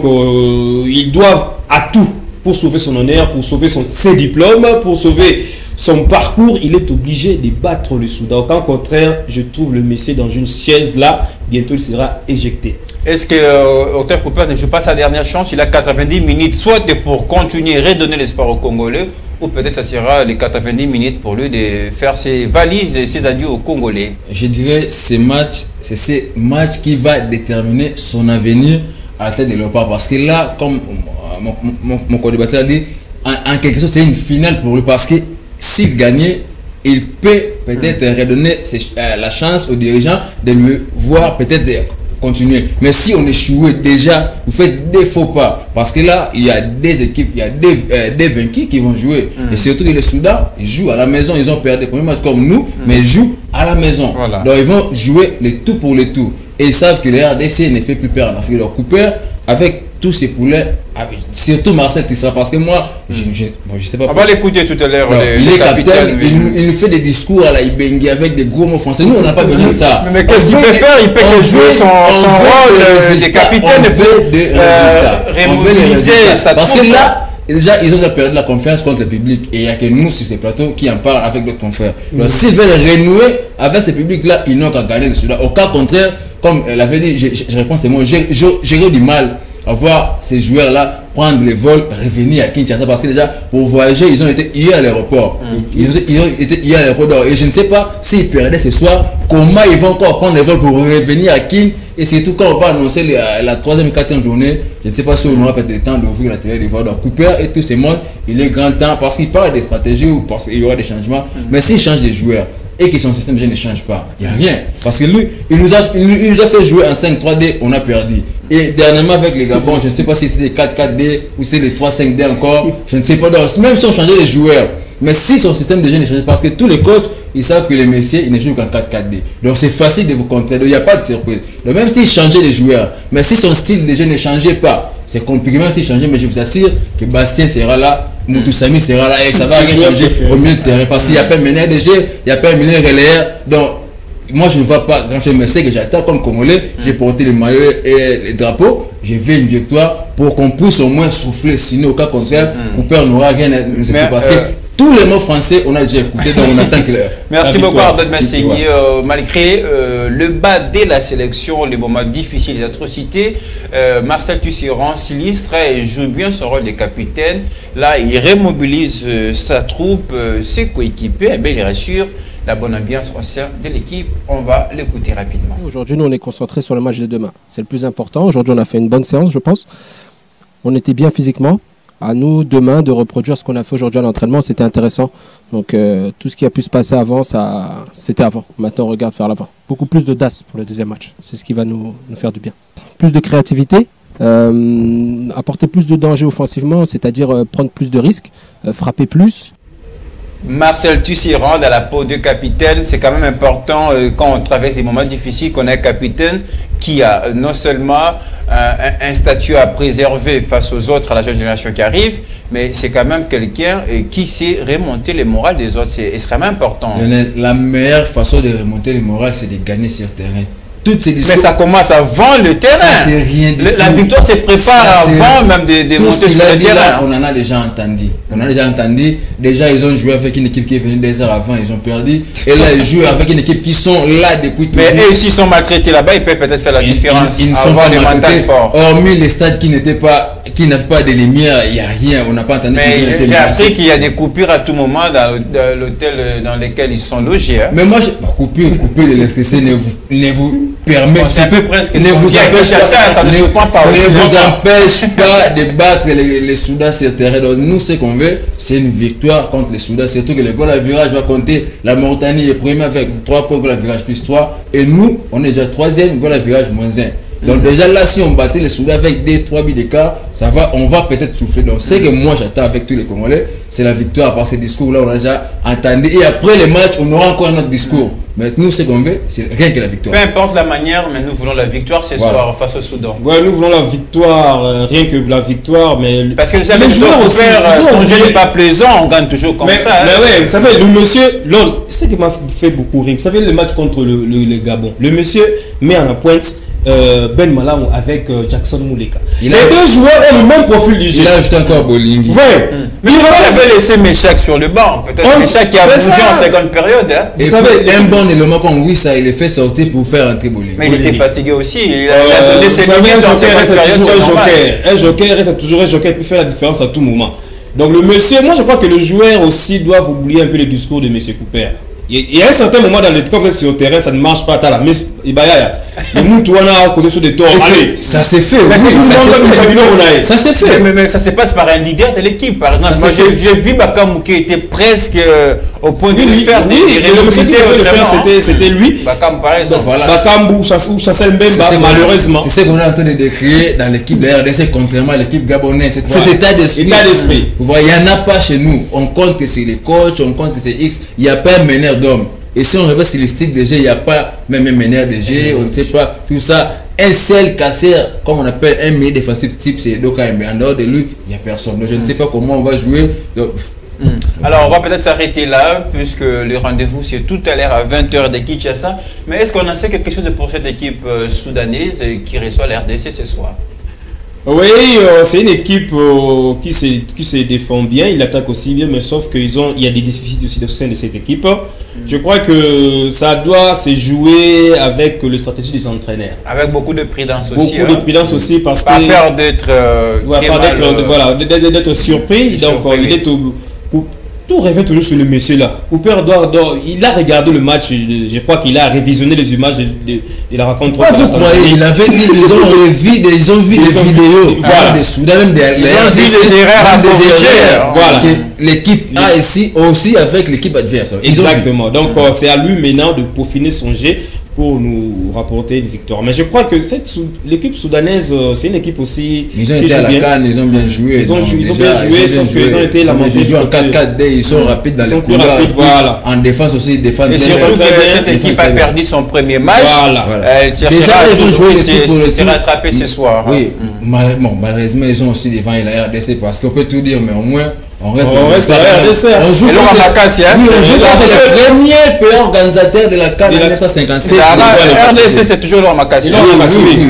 ils doivent à tout pour sauver son honneur, pour sauver ses diplômes, pour sauver son parcours. Il est obligé de battre le Soudan. Au contraire, je trouve le Messie dans une chaise là. Bientôt, il sera éjecté. Est-ce que Hector Cooper ne joue pas sa dernière chance? Il a 90 minutes, soit pour continuer et redonner l'espoir aux Congolais, ou peut-être ça sera les 90 minutes pour lui de faire ses valises et ses adieux aux Congolais. Je dirais c'est ce match qui va déterminer son avenir à la tête de Léopard. Parce que là, comme mon co-débatteur a dit, en quelque sorte, c'est une finale pour lui. Parce que s'il gagnait, il peut peut-être redonner la chance aux dirigeants de lui voir peut-être continuer. Mais si on échoue déjà, vous faites des faux pas. Parce que là, il y a des équipes, il y a des vaincus qui vont jouer. Et surtout que les Soudan, ils jouent à la maison. Ils ont perdu les premiers matchs comme nous, mais ils jouent à la maison. Voilà. Donc ils vont jouer le tout pour le tout. Et ils savent que le RDC ne fait plus peur en Afrique. Donc Cooper, avec tous ces poulets, surtout Marcel Tissa, parce que moi, je sais pas. On va l'écouter tout à l'heure. Il est capitaine, il nous fait des discours à la Ibengi avec des gros mots français. Nous, on n'a pas besoin de ça. Mais qu'est-ce qu'il peut faire? Il peut jouer son rôle de capitaine et rémobiliser sa troupe. Parce que là, déjà, ils ont déjà perdu la confiance contre le public. Et il n'y a que nous sur ces plateaux qui en parlent avec d'autres confrères. Donc, s'ils veulent renouer avec ce public-là, ils n'ont qu'à gagner le Soudan. Au cas contraire, comme l'avait dit, je réponds, c'est moi, j'aurais du mal à voir ces joueurs-là prendre les vols, revenir à Kinshasa. Parce que déjà, pour voyager, ils ont été hier à l'aéroport. Ils ont été hier à l'aéroport. Et je ne sais pas s'ils perdaient ce soir, comment ils vont encore prendre les vols pour revenir à Kin. Et surtout quand on va annoncer la troisième et quatrième journée, je ne sais pas si on aura peut-être le temps d'ouvrir la télé, de voir. Donc Cooper et tous ces mondes, il est grand temps parce qu'il parle des stratégies ou parce qu'il y aura des changements. Mais s'il change des joueurs et que son système de jeu ne change pas, il n'y a rien. Parce que lui, il nous a fait jouer en 5-3D, on a perdu. Et dernièrement avec les Gabon, je ne sais pas si c'est les 4-4D ou c'est les 3-5D encore, je ne sais pas. Donc, même si on changeait les joueurs, mais si son système de jeu ne change pas, parce que tous les coachs, ils savent que les messieurs, ils ne jouent qu'en 4-4D. Donc c'est facile de vous contrer, donc il n'y a pas de surprise. Donc même s'il changeait les joueurs, mais si son style de jeu ne changeait pas, c'est compliqué. Même s'il changeait, mais je vous assure que Bastien sera là, Moutoussamy sera là, et ça va rien changer au milieu de terrain. Parce qu'il n'y a pas un meneur de jeu, il n'y a pas un meneur relayeur. Donc moi je ne vois pas grand chose, mais c'est que j'attends comme Congolais, j'ai porté le maillot et les drapeaux, j'ai vu une victoire pour qu'on puisse au moins souffler. Sinon au cas contraire, Cooper n'aura rien à nous écouter. Parce que tous les mots français, on a déjà écouté, donc on attend que Merci beaucoup, Ardon Massegui. Malgré le bas dès la sélection, les moments difficiles, les atrocités, Marcel Tussiran s'illustre et joue bien son rôle de capitaine. Là, il remobilise sa troupe, ses coéquipiers, et bien il rassure la bonne ambiance au sein de l'équipe. On va l'écouter rapidement. Aujourd'hui, nous, on est concentré sur le match de demain. C'est le plus important. Aujourd'hui, on a fait une bonne séance, je pense. On était bien physiquement. À nous, demain, de reproduire ce qu'on a fait aujourd'hui à l'entraînement. C'était intéressant. Donc, tout ce qui a pu se passer avant, c'était avant. Maintenant, on regarde vers l'avant. Beaucoup plus d'audace pour le deuxième match. C'est ce qui va nous faire du bien. Plus de créativité, apporter plus de danger offensivement, c'est-à-dire prendre plus de risques, frapper plus. Marcel Tussiran dans la peau de capitaine, c'est quand même important quand on traverse des moments difficiles qu'on a un capitaine qui a non seulement un statut à préserver face aux autres, à la jeune génération qui arrive, mais c'est quand même quelqu'un qui sait remonter les morales des autres. C'est extrêmement important. La meilleure façon de remonter les morales, c'est de gagner sur terrain. toutes ces discours. Mais ça commence avant le terrain. Ça, c'est rien du La tout. victoire se prépare avant même de monter sur le terrain. Là, on en a déjà entendu. On a déjà entendu. Déjà, ils ont joué avec une équipe qui est venue des heures avant, ils ont perdu. Et là, ils jouent avec une équipe qui sont là depuis toujours. Mais s'ils sont maltraités là-bas, ils peuvent peut-être faire la différence. Ils ne sont pas maltraités. Hormis les stades qui n'avaient pas de lumière, il n'y a rien. On n'a pas entendu qu'ils ont été j'ai appris qu'il y a des coupures à tout moment dans l'hôtel dans lequel ils sont logés. Hein. Mais moi, couper de l'électricité ne vous permet bon, c'est un peu presque ne vous empêche ça ne vous empêche pas de battre les Soudanais sur terrain. Donc nous, ce qu'on veut, c'est une victoire contre les Soudanais. Surtout que le goal à virage va compter. La Mauritanie est première avec 3 points, goal à virage plus 3. Et nous, on est déjà 3e, goal à virage moins 1. Donc déjà là, si on battait les Soudanais avec des 3 buts d'écart, on va peut-être souffler. Donc c'est que moi j'attends avec tous les Congolais, c'est la victoire. Par ces discours-là, on a déjà entendu. Et après les matchs, on aura encore un autre discours. Mais nous, ce qu'on veut, c'est rien que la victoire. Peu importe la manière, mais nous voulons la victoire ce soir face au Soudan. Ouais, nous voulons la victoire, rien que la victoire. Mais parce que déjà, les joueurs aussi, son jeu n'est pas plaisant, on gagne toujours comme ça. Mais ouais, vous savez, le monsieur, c'est ce qui m'a fait beaucoup rire. Vous savez, le match contre le Gabon, le monsieur met en pointe Ben Malam avec Jackson Mouleka. Les deux joueurs ont le même profil du jeu. Il a ajouté encore Bolingi. Ouais. Mais il avait laissé Méchac sur le banc. Peut-être Méchac qui a bougé en seconde période. Hein. Vous savez, un bon élément comme Wissa, il est fait sortir pour faire entrer Bolingi. Mais il était fatigué aussi. Il a donné ses limites en seconde période. Un joker reste toujours un joker, il peut faire la différence à tout moment. Donc le monsieur, moi je crois que le joueur aussi doit oublier un peu le discours de monsieur Cooper. Il y a un certain moment dans les quand vous êtes sur le terrain, ça ne marche pas. La messe, le Moutouana a causé sur des torts. Allez, ça s'est fait. Ça s'est fait. Mais ça se passe par un leader de l'équipe. Par exemple, moi j'ai vu Bakamou qui était presque au point de le faire. C'était lui. Bakam par exemple. Bassambou ou Chancel Mbemba, malheureusement. C'est ce qu'on est en train de décrire dans l'équipe de la RDC, contrairement à l'équipe gabonaise. C'est cet état d'esprit. Vous voyez, il n'y en a pas chez nous. On compte que c'est les coachs, on compte que c'est X. Il n'y a pas un meneur d'homme. Et si on revient sur les styles de jeu, il n'y a pas même un meneur de jeu, on ne sait pas tout ça. Un seul casseur, comme on appelle un milieu défensif type, c'est Doka, mais en dehors de lui, il n'y a personne. Donc je ne sais pas comment on va jouer. Donc, alors on va peut-être s'arrêter là, puisque le rendez-vous c'est tout à l'heure à 20h de Kinshasa. Mais est-ce qu'on en sait quelque chose pour cette équipe soudanaise qui reçoit la RDC ce soir? Oui, c'est une équipe qui se défend bien, il attaque aussi bien, mais sauf qu'il y a des déficits aussi au sein de cette équipe. Je crois que ça doit se jouer avec le stratégie des entraîneurs. Avec beaucoup de prudence aussi. Beaucoup de prudence aussi parce que... Pas peur d'être d'être surpris. Donc il est tout revient toujours sur le monsieur là. Cooper il a regardé le match, je crois qu'il a révisionné les images de la rencontre. Vous croyez, il avait dit, ils ont vu des vidéos, voilà. Des Soudanais, même des erreurs à corriger. Voilà. Que l'équipe a ici aussi avec l'équipe adverse. Exactement. Donc c'est à lui maintenant de peaufiner son jeu pour nous rapporter une victoire. Mais je crois que l'équipe soudanaise, c'est une équipe aussi... Ils ont été à la CAN, ils ont bien joué. Ils ont bien joué, sauf qu'ils ont été la Ils jouent en 4-4-D, ils sont rapides dans les couloirs. Voilà. En défense aussi, ils défendent bien. Et surtout que cette équipe a perdu son premier match. Elle cherchera à se rattraper ce soir. Oui, malheureusement, ils ont aussi devant la RDC parce qu'on peut tout dire, mais au moins... On reste à la RDC. On joue contre le premier pays organisateur de la CAN de 1957. La RDC, c'est toujours leur Makassi.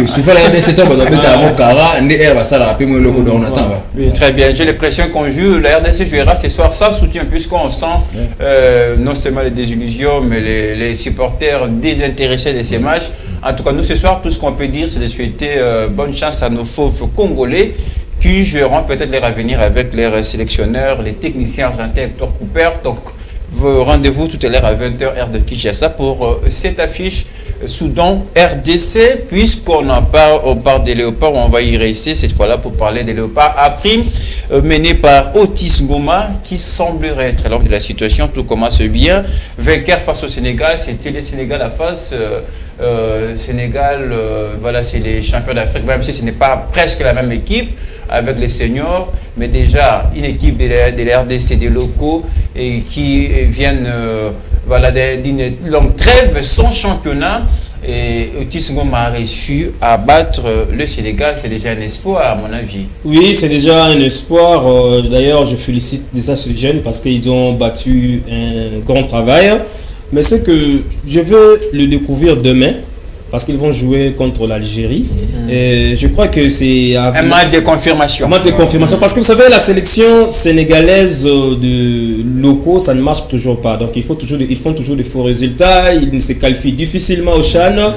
Souvent la RDC tombe dans le Mokara, on attend. Très bien, j'ai l'impression qu'on joue, la RDC jouera ce soir sans soutien, puisqu'on sent non seulement les désillusions, mais les supporters désintéressés de ces matchs. En tout cas, nous ce soir, tout ce qu'on peut dire, c'est de souhaiter bonne chance à nos fauves congolais qui joueront peut-être leur avenir avec leurs sélectionneurs, les techniciens argentins Hector Cooper. Donc, rendez-vous tout à l'heure à 20h heure de Kinshasa pour cette affiche Soudan-RDC. Puisqu'on parle des Léopards, on va y rester cette fois-là pour parler des Léopards à prime mené par Otis Ngoma qui semblerait être l'homme de la situation. Tout commence bien. Vainqueur face au Sénégal, c'était le Sénégal à face. Sénégal, voilà, c'est les champions d'Afrique, même si ce n'est pas presque la même équipe avec les seniors, mais déjà une équipe de la RDC, des locaux, et qui viennent voilà, d'une longue trêve sans championnat. Et Otis Ngoma a réussi à battre le Sénégal, c'est déjà un espoir à mon avis. Oui, c'est déjà un espoir. D'ailleurs, je félicite déjà ces jeunes parce qu'ils ont battu un grand travail. Mais c'est que je veux le découvrir demain parce qu'ils vont jouer contre l'Algérie. Et je crois que c'est un match de confirmation. Un match de confirmation. Parce que vous savez, la sélection sénégalaise de locaux, ça ne marche toujours pas. Donc ils font toujours des faux résultats. Ils se qualifient difficilement au CHAN.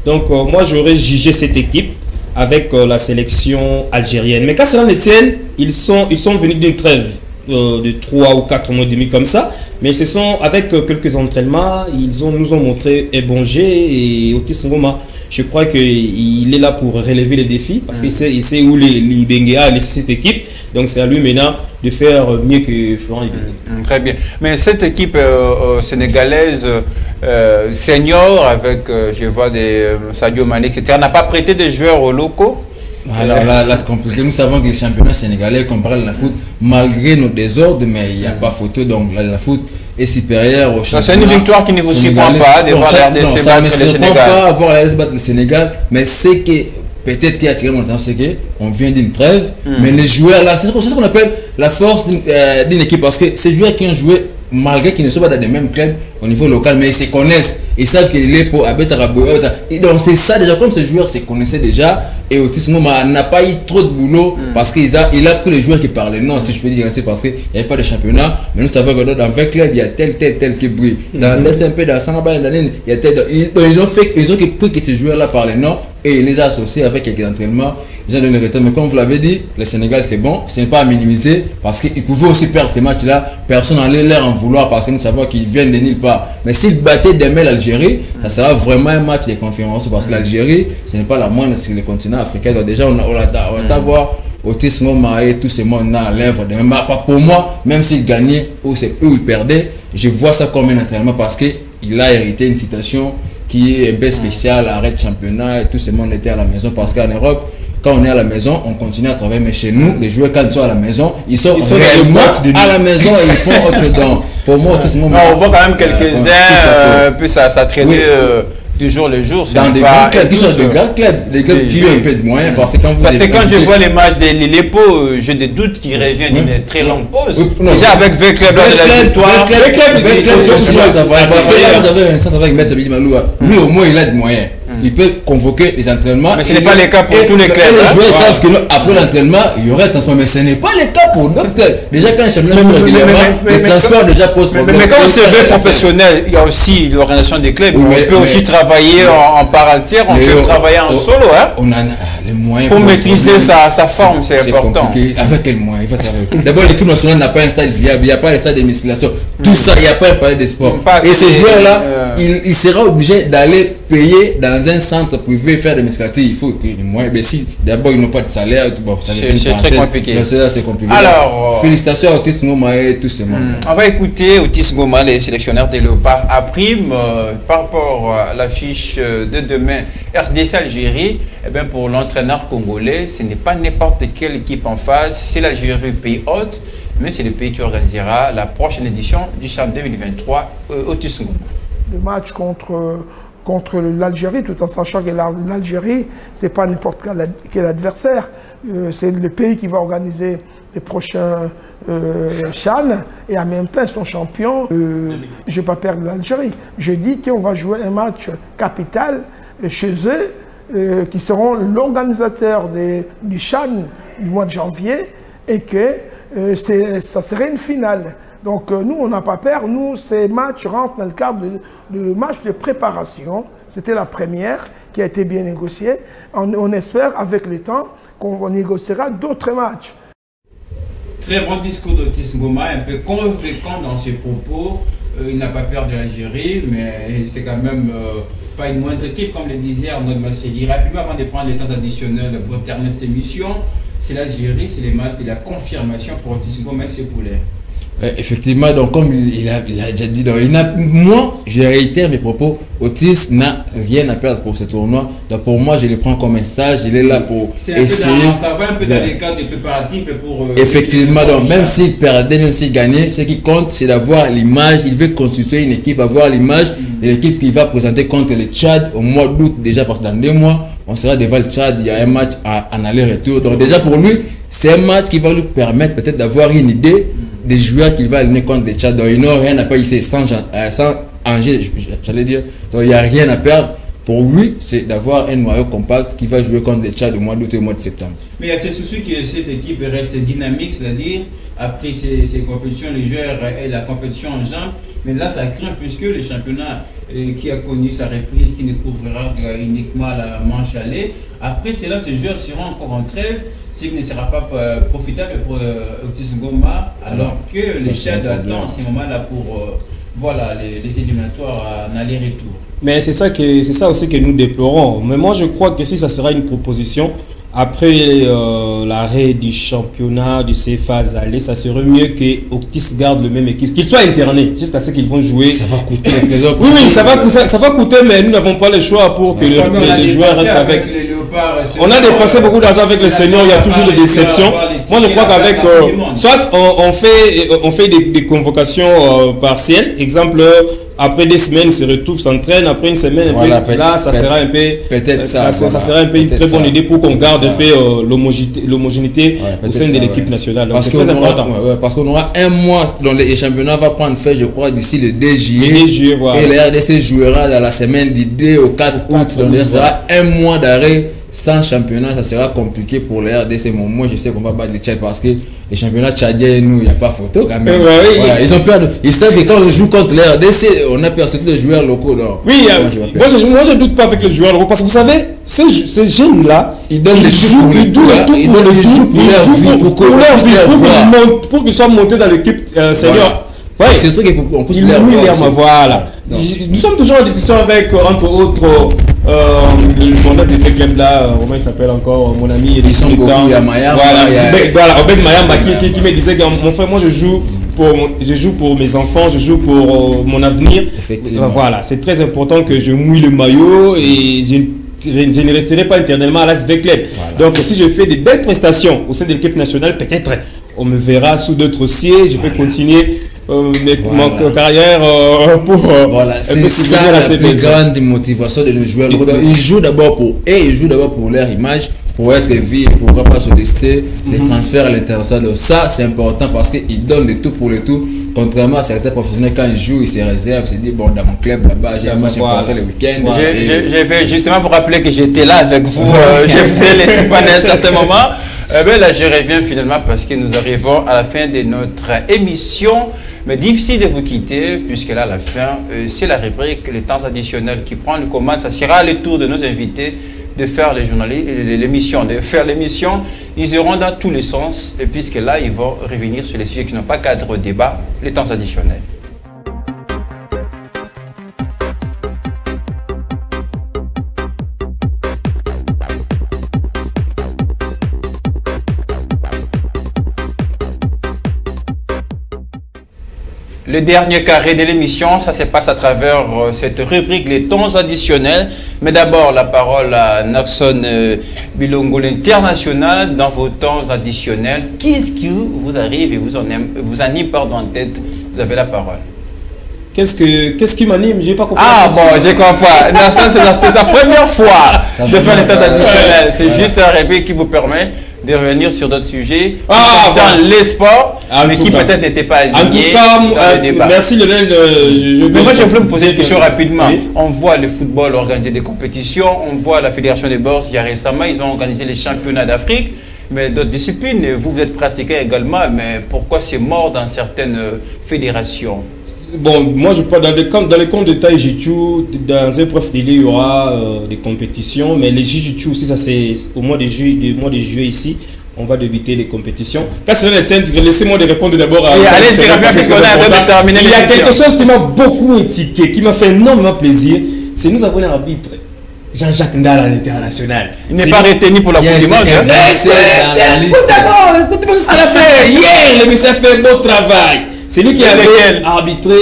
Donc moi, j'aurais jugé cette équipe avec la sélection algérienne. Mais quand cela ne tienne, ils sont venus d'une trêve de 3 ou 4 mois et demi comme ça. Mais ce sont avec quelques entraînements, nous ont montré un bon jeu. Et Otis Ngoma, je crois qu'il est là pour relever les défis parce qu'il sait où les Benguéa a laissé cette équipe. Donc c'est à lui maintenant de faire mieux que Florent Ibenge. Très bien. Mais cette équipe sénégalaise senior avec, je vois des Sadio Mané, etc., n'a pas prêté des joueurs aux locaux? Alors là c'est compliqué. Nous savons que les championnats sénégalais, comparé à la foot, malgré nos désordres, mais il n'y a pas photo, donc la foot est supérieure au championnat. C'est une victoire qui ne vous surprend pas de voir la RDC battre le Sénégal. Ça ne me surprend pas voir la RDC battre le Sénégal, mais c'est que peut-être qui a attiré mon attention, c'est qu'on vient d'une trêve, mais les joueurs là, c'est ce qu'on appelle la force d'une équipe, parce que ces joueurs qui ont joué, malgré qu'ils ne sont pas dans les mêmes clubs au niveau local, mais ils se connaissent, ils savent qu'il est pour Abet Arabo. Donc c'est ça déjà, comme ces joueurs se connaissaient déjà, et Otis Ngoma n'a pas eu trop de boulot parce qu'il a pris les joueurs qui parlaient. Non, si je peux dire, c'est parce qu'il n'y avait pas de championnat, mais nous savons que dans 20 clubs, il y a tel qui brille. Dans SMP, dans Sanaba, il y a tel. Ils ont pris que ces joueurs-là parlaient, non, et ils les ont associés avec quelques entraînements. Ils ont donné le temps. Mais comme vous l'avez dit, le Sénégal c'est bon, ce n'est pas à minimiser parce qu'ils pouvaient aussi perdre ces matchs-là. Personne n'allait leur en vouloir parce que nous savons qu'ils viennent de nulle part. Mais s'ils battaient demain l'Algérie, ça sera vraiment un match de conférence parce que l'Algérie, ce n'est pas la moindre sur le continent africain. Donc déjà, on va voir Otis Ngoma et tous ces mondes-là à l'œuvre. Pour moi, même s'ils gagnaient ou ils perdaient, je vois ça comme un entraînement parce qu'il a hérité une situation qui est un peu spéciale, arrêt de championnat et tout ce monde était à la maison parce qu'en Europe, quand on est à la maison, on continue à travailler, mais chez nous, les joueurs, quand ils sont à la maison, ils sont réellement à la maison et ils font autre chose. Pour moi, tout ce moment. On voit quand même quelques-uns, puis ça traîne du jour le jour. Dans des grands clubs, qui sont de grands clubs, des clubs qui ont un peu de moyens. Parce que quand je vois les matchs de l'Ilepo, j'ai des doutes qu'ils reviennent d'une très longue pause. Déjà avec 20 clubs de la victoire. 20 clubs, parce que là, vous avez une instance avec Maître Bidi Maloua. Lui, au moins, il a des moyens. Il peut convoquer les entraînements. Mais ce n'est pas le cas pour tous les clubs. Les joueurs savent qu'après l'entraînement, il y aurait attention. Mais ce n'est pas le cas pour d'autres clubs. Déjà, quand un championnat joue régulièrement, le transport déjà pose problème. Mais quand on se veut professionnel, il y a aussi l'organisation des clubs. On peut aussi travailler en part entière, on peut travailler en solo. On a les moyens. Pour maîtriser sa forme, c'est important. Avec quels moyens il faut travailler. D'abord, l'équipe nationale n'a pas un stade viable, il n'y a pas un stade de musculation. Tout ça, il n'y a pas un palais de sport. Et ces joueurs-là, il sera obligé d'aller payer dans un centre privé, faire des musculations. Il faut que les moyens. Mais si d'abord ils n'ont pas de salaire, c'est très compliqué. C'est compliqué. Alors, félicitations à Otis Ngoma et tous ces membres. On va écouter Otis Ngoma, les sélectionneurs des Léopards à prime par rapport à l'affiche de demain RDC Algérie. Eh bien, pour l'entraîneur congolais, ce n'est pas n'importe quelle équipe en face, c'est l'Algérie, pays hôte, mais c'est le pays qui organisera la prochaine édition du CHAN 2023. Otis Ngoma. Le match contre l'Algérie, tout en sachant que l'Algérie, ce n'est pas n'importe quel adversaire. C'est le pays qui va organiser les prochains CHAN et en même temps, ils sont champions. Je ne vais pas perdre l'Algérie. Je dis qu'on va jouer un match capital chez eux, qui seront l'organisateur du CHAN du mois de janvier et que ça serait une finale. Donc nous, on n'a pas peur. Nous, ces matchs rentrent dans le cadre de match de préparation. C'était la première qui a été bien négociée. On espère, avec le temps, qu'on négociera d'autres matchs. Très bon discours d'Otis Ngoma, un peu convaincant dans ses propos. Il n'a pas peur de l'Algérie, mais c'est quand même pas une moindre équipe, comme le disait Arnaud Masseli. Rapidement, avant de prendre le temps additionnel pour terminer cette émission, c'est l'Algérie, c'est les matchs de la confirmation pour Otis Ngoma et ses poulets. Effectivement, donc comme il a déjà dit, donc, moi je réitère mes propos, Otis n'a rien à perdre pour ce tournoi. Donc pour moi je le prends comme un stage, il est là pour essayer. Ça va un peu dans les cadres de préparatifs pour... effectivement, donc même s'il perdait, même s'il gagnait, ce qui compte c'est d'avoir l'image, il veut constituer une équipe, avoir l'image de l'équipe qu'il va présenter contre le Tchad au mois d'août déjà, parce que dans 2 mois, on sera devant le Tchad, il y a un match en aller-retour. Donc déjà pour lui, c'est un match qui va lui permettre peut-être d'avoir une idée des joueurs qu'il va aligner contre les Tchad. Donc il n'a rien à perdre ici, sans enjeu, j'allais dire. Donc il n'y a rien à perdre. pour lui, c'est d'avoir un noyau compact qui va jouer contre les Tchad au mois d'août et au mois de septembre. Mais il y a ces soucis que cette équipe reste dynamique, c'est-à-dire après ces compétitions, les joueurs et la compétition en jambes. Mais là, ça craint puisque le championnat qui a connu sa reprise, qui ne couvrira uniquement la manche aller. Après cela, ces joueurs seront encore en trêve, ce qui ne sera pas profitable pour Otis Ngoma, alors que les Tchad attendent ces moments-là pour voilà, les éliminatoires en aller-retour. Mais c'est ça aussi que nous déplorons. Mais moi, je crois que si ça sera une proposition, après l'arrêt du championnat du CFA aller, ça serait mieux que Octis garde le même équipe, qu'il soit interné jusqu'à ce qu'ils vont jouer. Ça va coûter. Oui, ça va coûter, mais nous n'avons pas le choix pour que les joueurs restent avec. On a dépensé beaucoup d'argent avec les seniors, il y a toujours des déceptions. Moi, je crois qu'avec soit on fait des convocations partielles, exemple. Après des semaines, ils se retrouvent, s'entraînent. Après une semaine, voilà, là, ça sera un peu, ça sera un peu une très bonne idée pour qu'on garde un peu l'homogénéité au sein de l'équipe nationale. Parce qu'on aura un mois dont les championnats va prendre fin, je crois, d'ici le 2 juillet. Et la RDC jouera dans la semaine du 2 au 4 août. Donc, il sera un mois d'arrêt. Sans championnat, ça sera compliqué pour les RDC. Moi, je sais qu'on va battre les Tchad parce que les championnats tchadiens, nous, il n'y a pas photo quand même. Voilà, ils ont peur. Ils savent que quand on joue contre les RDC, on a peur surtout les joueurs locaux. Donc, oui, moi, je ne doute pas avec les joueurs locaux parce que vous savez, ces jeunes-là, ils donnent les joues pour qu'ils soient montés dans l'équipe senior. Ouais, c'est le truc qu'on pousse l'air. Voilà. Nous sommes toujours en discussion avec, entre autres, le fondeur du club là, comment il s'appelle encore, mon ami. Ils sont beaucoup, il y a Mayam. Voilà, Obed Mayam qui me disait que mon frère, moi je joue pour mes enfants, je joue pour mon avenir. Effectivement. Voilà, c'est très important que je mouille le maillot et je ne resterai pas éternellement à l'AS Club. Voilà. Donc si je fais de belles prestations au sein de l'équipe nationale, peut-être on me verra sous d'autres cieux, je peux continuer ma carrière pour c'est ça la plus grande motivation de nos joueurs. Ils jouent d'abord pour leur image, pour être vus, pourquoi pas se tester les transferts à l'international. Ça c'est important parce qu'ils donnent de tout pour le tout. Contrairement à certains professionnels, quand ils jouent, ils se réservent, ils se disent bon, dans mon club là-bas, j'ai un match important le week-end. Je vais justement vous rappeler que j'étais là avec vous, je vous ai laissé pendant un certain moment. Là, je reviens finalement parce que nous arrivons à la fin de notre émission. Mais difficile de vous quitter, puisque là, à la fin, c'est la rubrique Les temps additionnels qui prend le commande. Ça sera le tour de nos invités de faire l'émission. Ils iront dans tous les sens, et puisque là, ils vont revenir sur les sujets qui n'ont pas cadre au débat, les temps additionnels. Le dernier carré de l'émission, ça se passe à travers cette rubrique, les temps additionnels. Mais d'abord, la parole à Naxon Bilongo, l'international, dans vos temps additionnels. Qu'est-ce qui vous arrive et vous anime en tête? Vous avez la parole. Qu'est-ce qui m'anime? J'ai pas compris. Ah bon, je comprends. Naxon, c'est sa première fois de faire les temps additionnels. C'est juste un rubrique qui vous permet de revenir sur d'autres sujets concernant les sports, mais qui peut-être n'étaient pas alignés. En tout cas, dans le débat. Merci Lionel. Mais moi, je voulais vous poser une question rapidement. Oui. On voit le football organiser des compétitions, on voit la Fédération des bourses, il y a récemment, ils ont organisé les championnats d'Afrique, mais d'autres disciplines, vous êtes pratiquant également, mais pourquoi c'est mort dans certaines fédérations? Bon, moi je parle dans les comptes de Taïjitsu, dans un prof délai, il y aura des compétitions, mais les Jujitsu aussi, ça c'est au mois de juillet ici, on va débuter les compétitions. Quand c'est le titre, laissez-moi de répondre d'abord à... Allez-y, il y a quelque chose qui m'a beaucoup étiqué, qui m'a fait énormément plaisir, c'est nous avons un arbitre, Jean-Jacques Ndala à l'international. Il n'est pas retenu pour la Coupe du Monde. Écoutez-moi ce qu'il a fait hier, le monsieur a fait un beau travail. C'est lui qui avait arbitré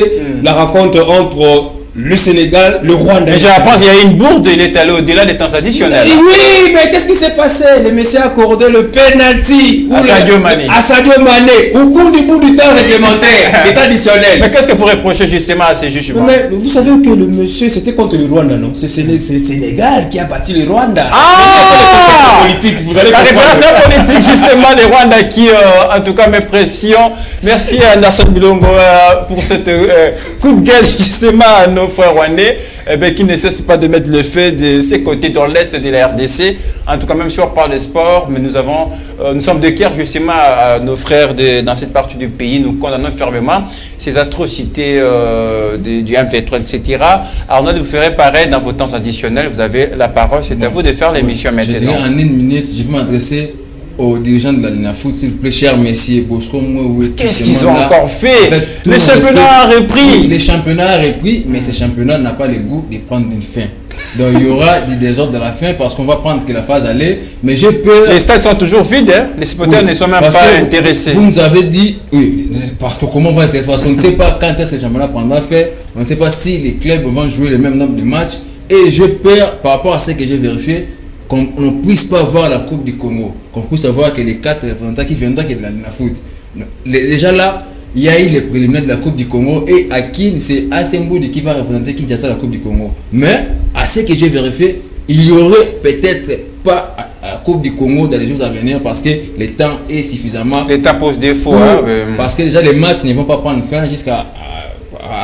la rencontre entre le Sénégal, le Rwanda. Mais j'apprends qu'il y a une bourde, il est allé au-delà des temps additionnels. Oui, mais qu'est-ce qui s'est passé? Le monsieur a accordé le penalty à Sadio Mané au bout du temps réglementaire, l'état additionnel. Mais qu'est-ce que vous reprochez justement à ces jugements? Mais vous savez que le monsieur, c'était contre le Rwanda, non? C'est le Sénégal qui a battu le Rwanda. Ah! Politique, vous allez comprendre. Politique, justement, le Rwanda qui, en tout cas, met pression. Merci à Naxon Bilongo pour cette coup de gueule, justement, à nos frères rwandais qui ne cessent pas de mettre le feu de ces côtés dans l'est de la RDC. En tout cas, même si on parle de sport, mais nous sommes de cœur justement à nos frères dans cette partie du pays. Nous condamnons fermement ces atrocités du M23, etc. Arnaud, vous ferez pareil dans vos temps additionnels. Vous avez la parole. C'est à vous de faire l'émission maintenant. Je dirais en une minute, je vais m'adresser aux dirigeants de la Linafoot, s'il vous plaît, cher messieurs Bosco. Qu'est-ce qu'ils ont encore fait? Le championnat a repris. Les championnats ont repris, mais ces championnats n'ont pas le goût de prendre une fin. Donc il y aura du désordre de la fin parce qu'on va prendre que la phase aller. Mais j'ai peur. Les stades sont toujours vides, hein? Les supporters ne sont même pas intéressés. Vous nous avez dit, oui, parce que comment on va intéresser? Parce qu'on ne sait pas quand est-ce que le championnat prendra fin. On ne sait pas si les clubs vont jouer le même nombre de matchs. Et j'ai peur, par rapport à ce que j'ai vérifié, qu'on ne puisse pas voir la Coupe du Congo, qu'on puisse avoir que les 4 représentants qui viendront qui est de la Linafoot. Déjà là, il y a eu les préliminaires de la Coupe du Congo et Akin, c'est Asemboudi qui va représenter Kinshasa à la Coupe du Congo. Mais à ce que j'ai vérifié, il y aurait peut-être pas à la Coupe du Congo dans les jours à venir parce que le temps est suffisamment... Le temps pose défaut. Parce que déjà les matchs ne vont pas prendre fin jusqu'à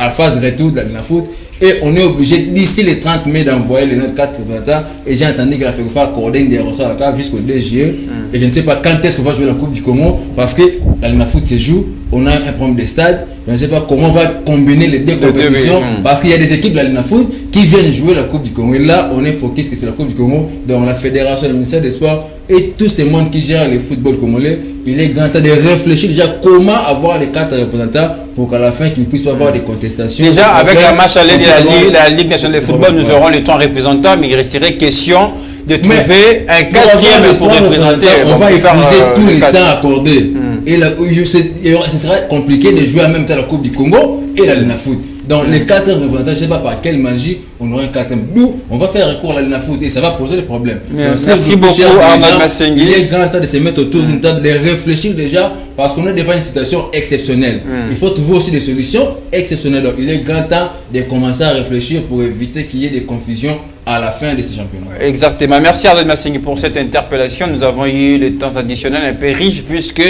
la phase retour de la Linafoot. Et on est obligé d'ici le 30 mai d'envoyer les notes 4 représentants. Et j'ai entendu que la FECOFA accordé une dérogation à la CAF jusqu'au 2 juillet. Et je ne sais pas quand est-ce qu'on va jouer la Coupe du Congo. Parce que la Linafoot se joue, on a un problème de stade. Je ne sais pas comment on va combiner les deux compétitions. Parce qu'il y a des équipes de la Linafoot qui viennent jouer la Coupe du Congo. Et là, on est focus que c'est la Coupe du Congo. Donc la fédération, le ministère des Sports et tout ce monde qui gère le football congolais, il est grand temps de réfléchir déjà comment avoir les 4 représentants pour qu'à la fin, qu'ils ne puissent pas avoir des contestations. Déjà, avec la match aller de la Ligue nationale de football, nous aurons les 3 représentants, mais il resterait question de trouver un 4e pour représenter. On va épuiser tout le temps accordé. Et ce serait compliqué de jouer en même temps la Coupe du Congo et la Linafoot. Donc les 4 représentants, je ne sais pas par quelle magie, on aura un 4e. D'où on va faire recours à la Linafoot et ça va poser des problèmes. Merci beaucoup Arnaud Massengi. Il est grand temps de se mettre autour d'une table, de réfléchir déjà parce qu'on est devant une situation exceptionnelle. Il faut trouver aussi des solutions exceptionnelles. Donc il est grand temps de commencer à réfléchir pour éviter qu'il y ait des confusions à la fin de ces championnats. Exactement. Merci Arnaud Massengi pour cette interpellation. Nous avons eu des temps additionnels un peu riches puisque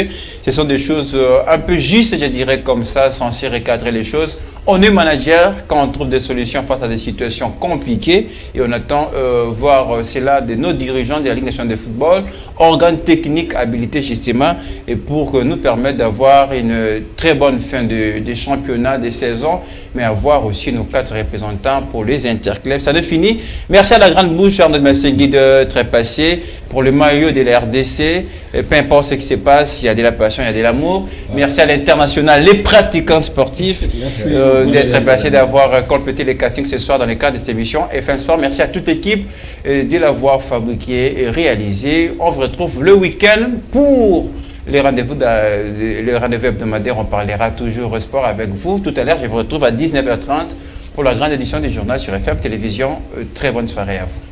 ce sont des choses un peu justes, je dirais comme ça, censées recadrer les choses. On est manager quand on trouve des solutions face à des situations compliquées et on attend voir cela de nos dirigeants de la Ligue nationale de football, organes techniques habilités justement et pour nous permettre d'avoir une très bonne fin de championnat, de saison, mais avoir aussi nos 4 représentants pour les interclubs. Ça ne finit. Merci à la grande bouche Arnaud Massengi de trépasser pour le maillot de la RDC. Et peu importe ce qui se passe, il y a de la passion, il y a de l'amour. Merci à l'international, les pratiquants sportifs d'être passés, d'avoir complété les castings ce soir dans le cadre de cette émission FM Sport. Merci à toute l'équipe de l'avoir fabriqué et réalisé. On vous retrouve le week-end pour les rendez-vous hebdomadaires. On parlera toujours sport avec vous. Tout à l'heure, je vous retrouve à 19h30 pour la grande édition du journal sur FM Télévision. Très bonne soirée à vous.